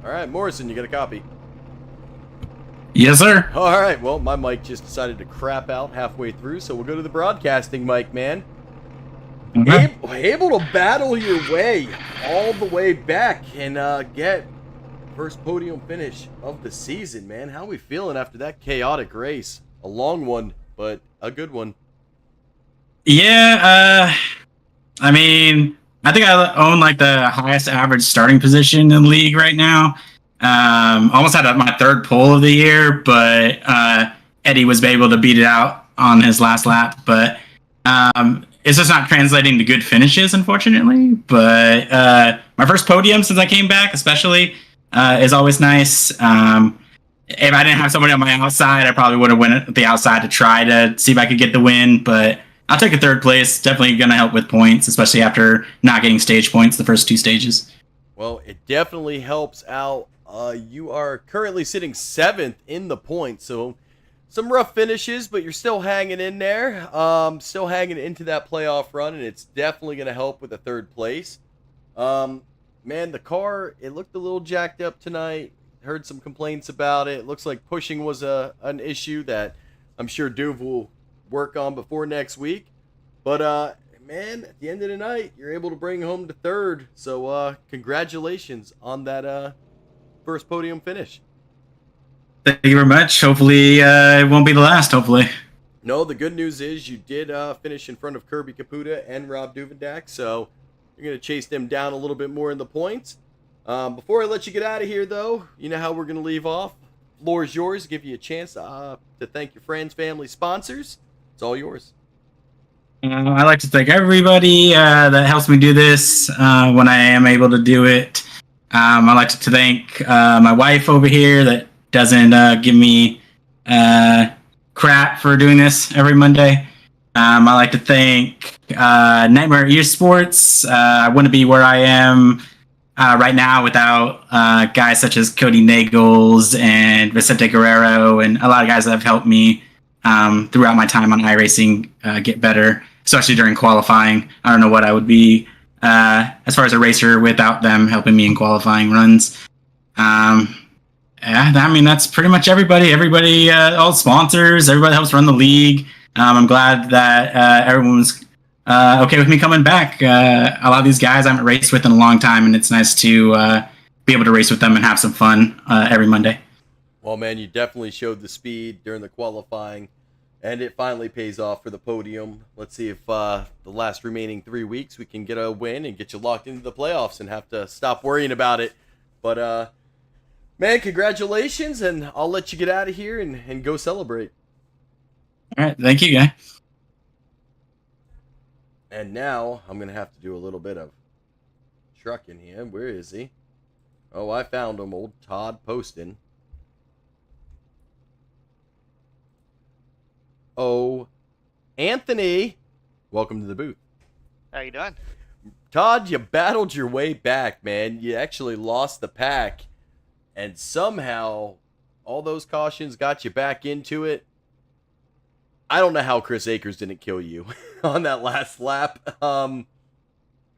All right, Morrison, you got a copy? Yes, sir. All right, well, my mic just decided to crap out halfway through, so we'll go to the broadcasting mic, man. Able to battle your way all the way back and get First podium finish of the season, man. How we feeling after that chaotic race? A long one, but a good one. Yeah, I mean, I think I own like the highest average starting position in the league right now. Almost had my third pole of the year, but Eddie was able to beat it out on his last lap. But it's just not translating to good finishes, unfortunately. But my first podium since I came back, especially, is always nice. If I didn't have somebody on my outside, I probably would have went the outside to try to see if I could get the win. But I'll take a third place. Definitely going to help with points, especially after not getting stage points the first two stages. Well, it definitely helps out. You are currently sitting 7th in the points, so some rough finishes, but you're still hanging in there. Still hanging into that playoff run, and it's definitely going to help with the third place. Man, the car, it looked a little jacked up tonight. Heard some complaints about it. Looks like pushing was an issue that I'm sure Duve will work on before next week. But man, at the end of the night, you're able to bring home the third. So congratulations on that first podium finish. Thank you very much. Hopefully it won't be the last, hopefully. No, the good news is you did finish in front of Kirby Caputa and Rob Duvendak, so you're going to chase them down a little bit more in the points. Before I let you get out of here, though, you know how we're going to leave off. Floor is yours. Give you a chance to thank your friends, family, sponsors. It's all yours. I'd like to thank everybody that helps me do this when I am able to do it. I'd like to thank my wife over here that doesn't give me crap for doing this every Monday. I'd like to thank Nightmare Esports. I wouldn't be where I am right now without guys such as Cody Nagels and Vicente Guerrero and a lot of guys that have helped me throughout my time on iRacing get better, especially during qualifying. I don't know what I would be as far as a racer without them helping me in qualifying runs. Yeah, I mean, that's pretty much everybody. Everybody, all sponsors, everybody helps run the league. I'm glad that everyone's okay with me coming back. A lot of these guys I haven't raced with in a long time, and it's nice to be able to race with them and have some fun every Monday. Well, man, you definitely showed the speed during the qualifying, and it finally pays off for the podium. Let's see if the last remaining 3 weeks we can get a win and get you locked into the playoffs and have to stop worrying about it. But, man, congratulations, and I'll let you get out of here and go celebrate. All right, thank you, guy. And now I'm going to have to do a little bit of trucking here. Where is he? Oh, I found him, old Todd Poston. Oh, Anthony, welcome to the booth. How you doing? Todd, you battled your way back, man. You actually lost the pack, and somehow all those cautions got you back into it. I don't know how Chris Akers didn't kill you on that last lap.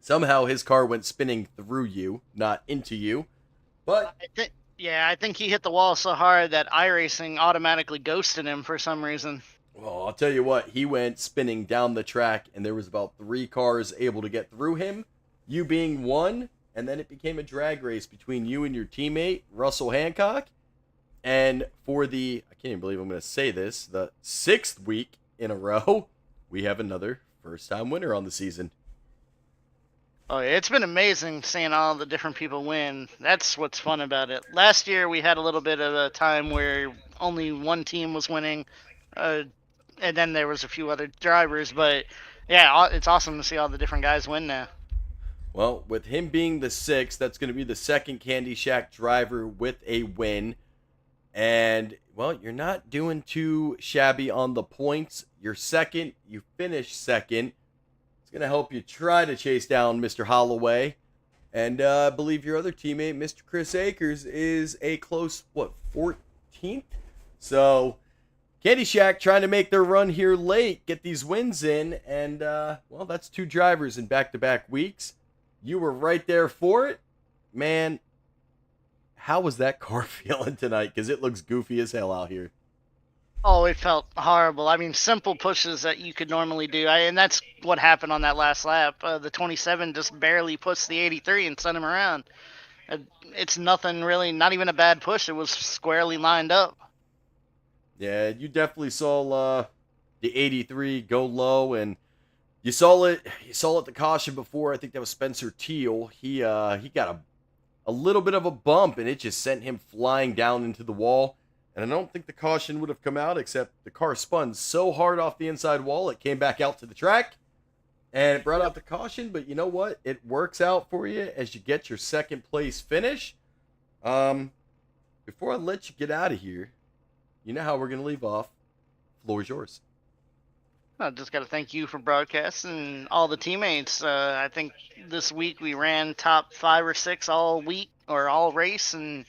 Somehow his car went spinning through you, not into you. But I think he hit the wall so hard that iRacing automatically ghosted him for some reason. Well, I'll tell you what, he went spinning down the track, and there was about 3 cars able to get through him, you being one, and then it became a drag race between you and your teammate, Russell Hancock. And for the, I can't even believe I'm going to say this, the 6th week in a row, we have another first-time winner on the season. Oh, it's been amazing seeing all the different people win. That's what's fun about it. Last year, we had a little bit of a time where only one team was winning, and then there was a few other drivers. But, yeah, it's awesome to see all the different guys win now. Well, with him being the 6th, that's going to be the second Candy Shack driver with a win. And, well, you're not doing too shabby on the points. You're second. You finish second. It's going to help you try to chase down Mr. Holloway. And I believe your other teammate, Mr. Chris Akers, is a close, 14th? So, Candy Shack trying to make their run here late, get these wins in. And, well, that's 2 drivers in back-to-back weeks. You were right there for it. Man, how was that car feeling tonight? Because it looks goofy as hell out here. Oh, it felt horrible. I mean, simple pushes that you could normally do. And that's what happened on that last lap. The 27 just barely pushed the 83 and sent him around. It's nothing really, not even a bad push. It was squarely lined up. Yeah, you definitely saw the 83 go low, and you saw it the caution before. I think that was Spencer Teal. He got a little bit of a bump, and it just sent him flying down into the wall. And I don't think the caution would have come out, except the car spun so hard off the inside wall, it came back out to the track, and it brought out the caution. But you know what? It works out for you as you get your second place finish. Before I let you get out of here, you know how we're going to leave off. Floor is yours. I just got to thank you for broadcasting and all the teammates. I think this week we ran top 5 or 6 all week or all race, and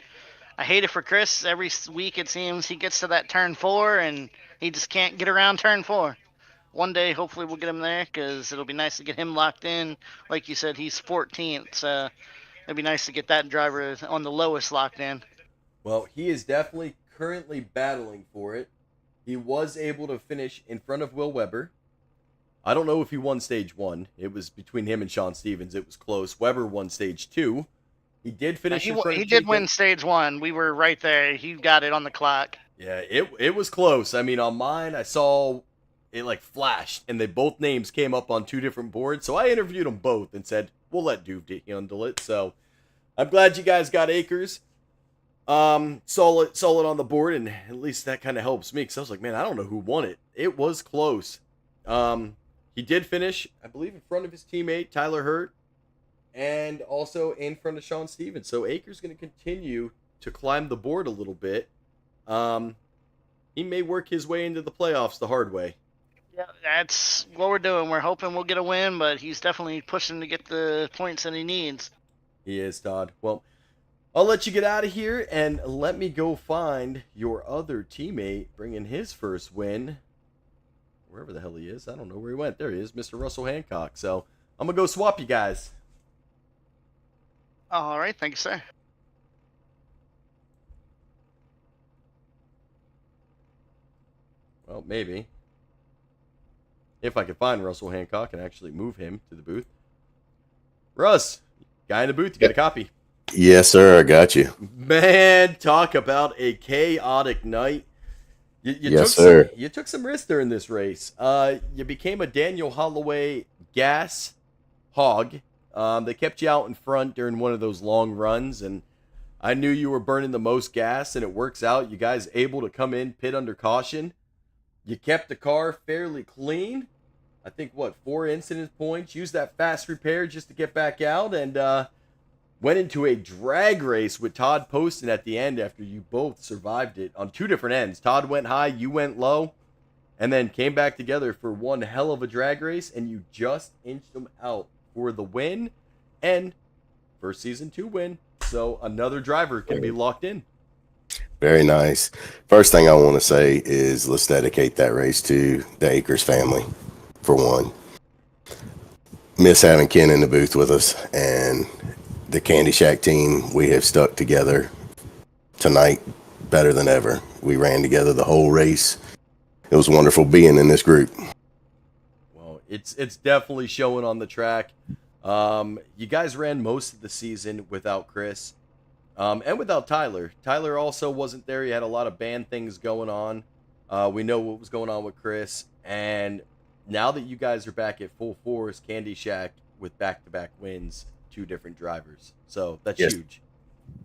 I hate it for Chris. Every week it seems he gets to that turn 4 and he just can't get around turn 4. One day, hopefully, we'll get him there because it'll be nice to get him locked in. Like you said, he's 14th, so it'd be nice to get that driver on the lowest locked in. Well, he is definitely currently battling for it. He was able to finish in front of Will Weber. I don't know if he won stage 1. It was between him and Sean Stevens. It was close. Weber won stage 2. He did finish in front of He did win stage 1. We were right there. He got it on the clock. Yeah, it was close. I mean, on mine, I saw it like flashed, and they both names came up on 2 different boards. So I interviewed them both and said, we'll let Duve handle it. So I'm glad you guys got Akers. Solid on the board, and at least that kind of helps me, because I was like, man, I don't know who won it. It was close. He did finish, I believe, in front of his teammate Tyler Hurt, and also in front of Sean Stevens. So Akers going to continue to climb the board a little bit. He may work his way into the playoffs the hard way. Yeah, that's what we're doing. We're hoping we'll get a win, but he's definitely pushing to get the points that he needs. He is, Todd. Well, I'll let you get out of here, and let me go find your other teammate bringing his first win. Wherever the hell he is. I don't know where he went. There he is, Mr. Russell Hancock. So I'm going to go swap you guys. All right. Thank you, sir. Well, maybe. If I can find Russell Hancock and actually move him to the booth. Russ, guy in the booth, you got a copy. Yes, sir. I got you. Man, talk about a chaotic night. Yes, sir. You took some risks during this race. You became a Daniel Holloway gas hog. They kept you out in front during one of those long runs, and I knew you were burning the most gas, and it works out. You guys able to come in, pit under caution. You kept the car fairly clean. I think, 4 incident points. Used that fast repair just to get back out, and went into a drag race with Todd Poston at the end after you both survived it on 2 different ends. Todd went high, you went low, and then came back together for one hell of a drag race, and you just inched them out for the win and first season 2 win. So another driver can be locked in. Very nice. First thing I want to say is let's dedicate that race to the Akers family, for one. Miss having Ken in the booth with us, and the Candy Shack team, we have stuck together tonight better than ever. We ran together the whole race. It was wonderful being in this group. Well, it's definitely showing on the track. You guys ran most of the season without Chris, and without Tyler. Tyler also wasn't there. He had a lot of band things going on. We know what was going on with Chris, and now that you guys are back at full force, Candy Shack with back-to-back wins, 2 different drivers. So that's huge.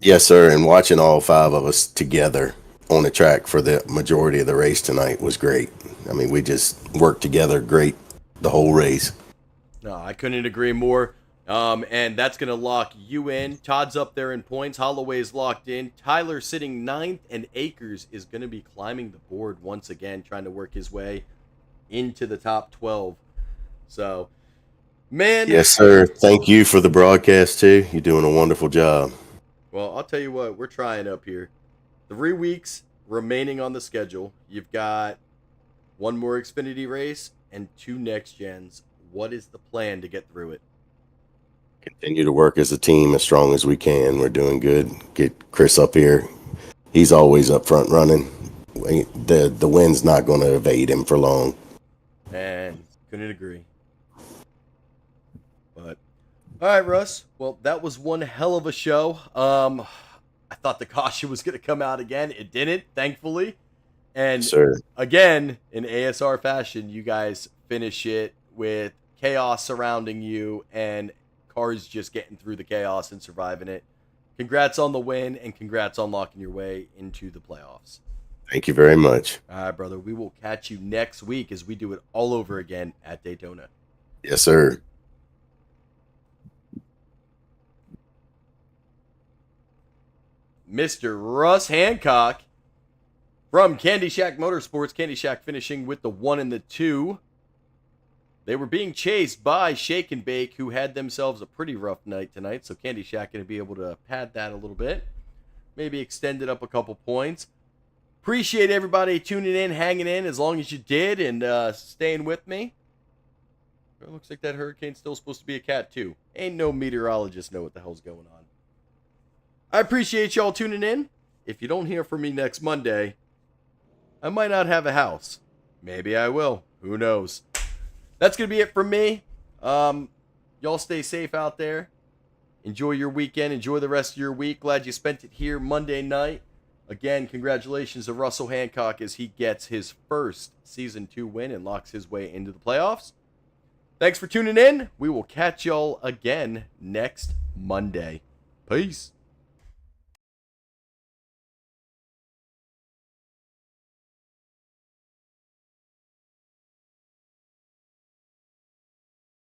Yes, sir. And watching all 5 of us together on the track for the majority of the race tonight was great. I mean, we just worked together great the whole race. No, I couldn't agree more. And that's going to lock you in. Todd's up there in points. Holloway's locked in. Tyler sitting 9th, and Akers is going to be climbing the board once again, trying to work his way into the top 12. So, man. Yes, sir. Thank you for the broadcast, too. You're doing a wonderful job. Well, I'll tell you what, we're trying up here. 3 weeks remaining on the schedule. You've got 1 more Xfinity race and 2 next gens. What is the plan to get through it? Continue to work as a team as strong as we can. We're doing good. Get Chris up here. He's always up front running. The wind's not going to evade him for long. And couldn't agree. But All right, Russ. Well, that was one hell of a show. I thought the caution was going to come out again. It didn't, thankfully. And Sir. again, in ASR fashion, you guys finish it with chaos surrounding you and cars just getting through the chaos and surviving it. Congrats on the win, and congrats on locking your way into the playoffs. Thank you very much. All right, brother. We will catch you next week as we do it all over again at Daytona. Yes, sir. Mr. Russ Hancock from Candy Shack Motorsports. Candy Shack finishing with the 1 and the 2. They were being chased by Shake and Bake, who had themselves a pretty rough night tonight. So Candy Shack going to be able to pad that a little bit. Maybe extend it up a couple points. Appreciate everybody tuning in, hanging in as long as you did, and staying with me. It looks like that hurricane's still supposed to be a cat, too. Ain't no meteorologist know what the hell's going on. I appreciate y'all tuning in. If you don't hear from me next Monday, I might not have a house. Maybe I will. Who knows? That's going to be it from me. Y'all stay safe out there. Enjoy your weekend. Enjoy the rest of your week. Glad you spent it here Monday night. Again, congratulations to Russell Hancock as he gets his first Season 2 win and locks his way into the playoffs. Thanks for tuning in. We will catch y'all again next Monday. Peace.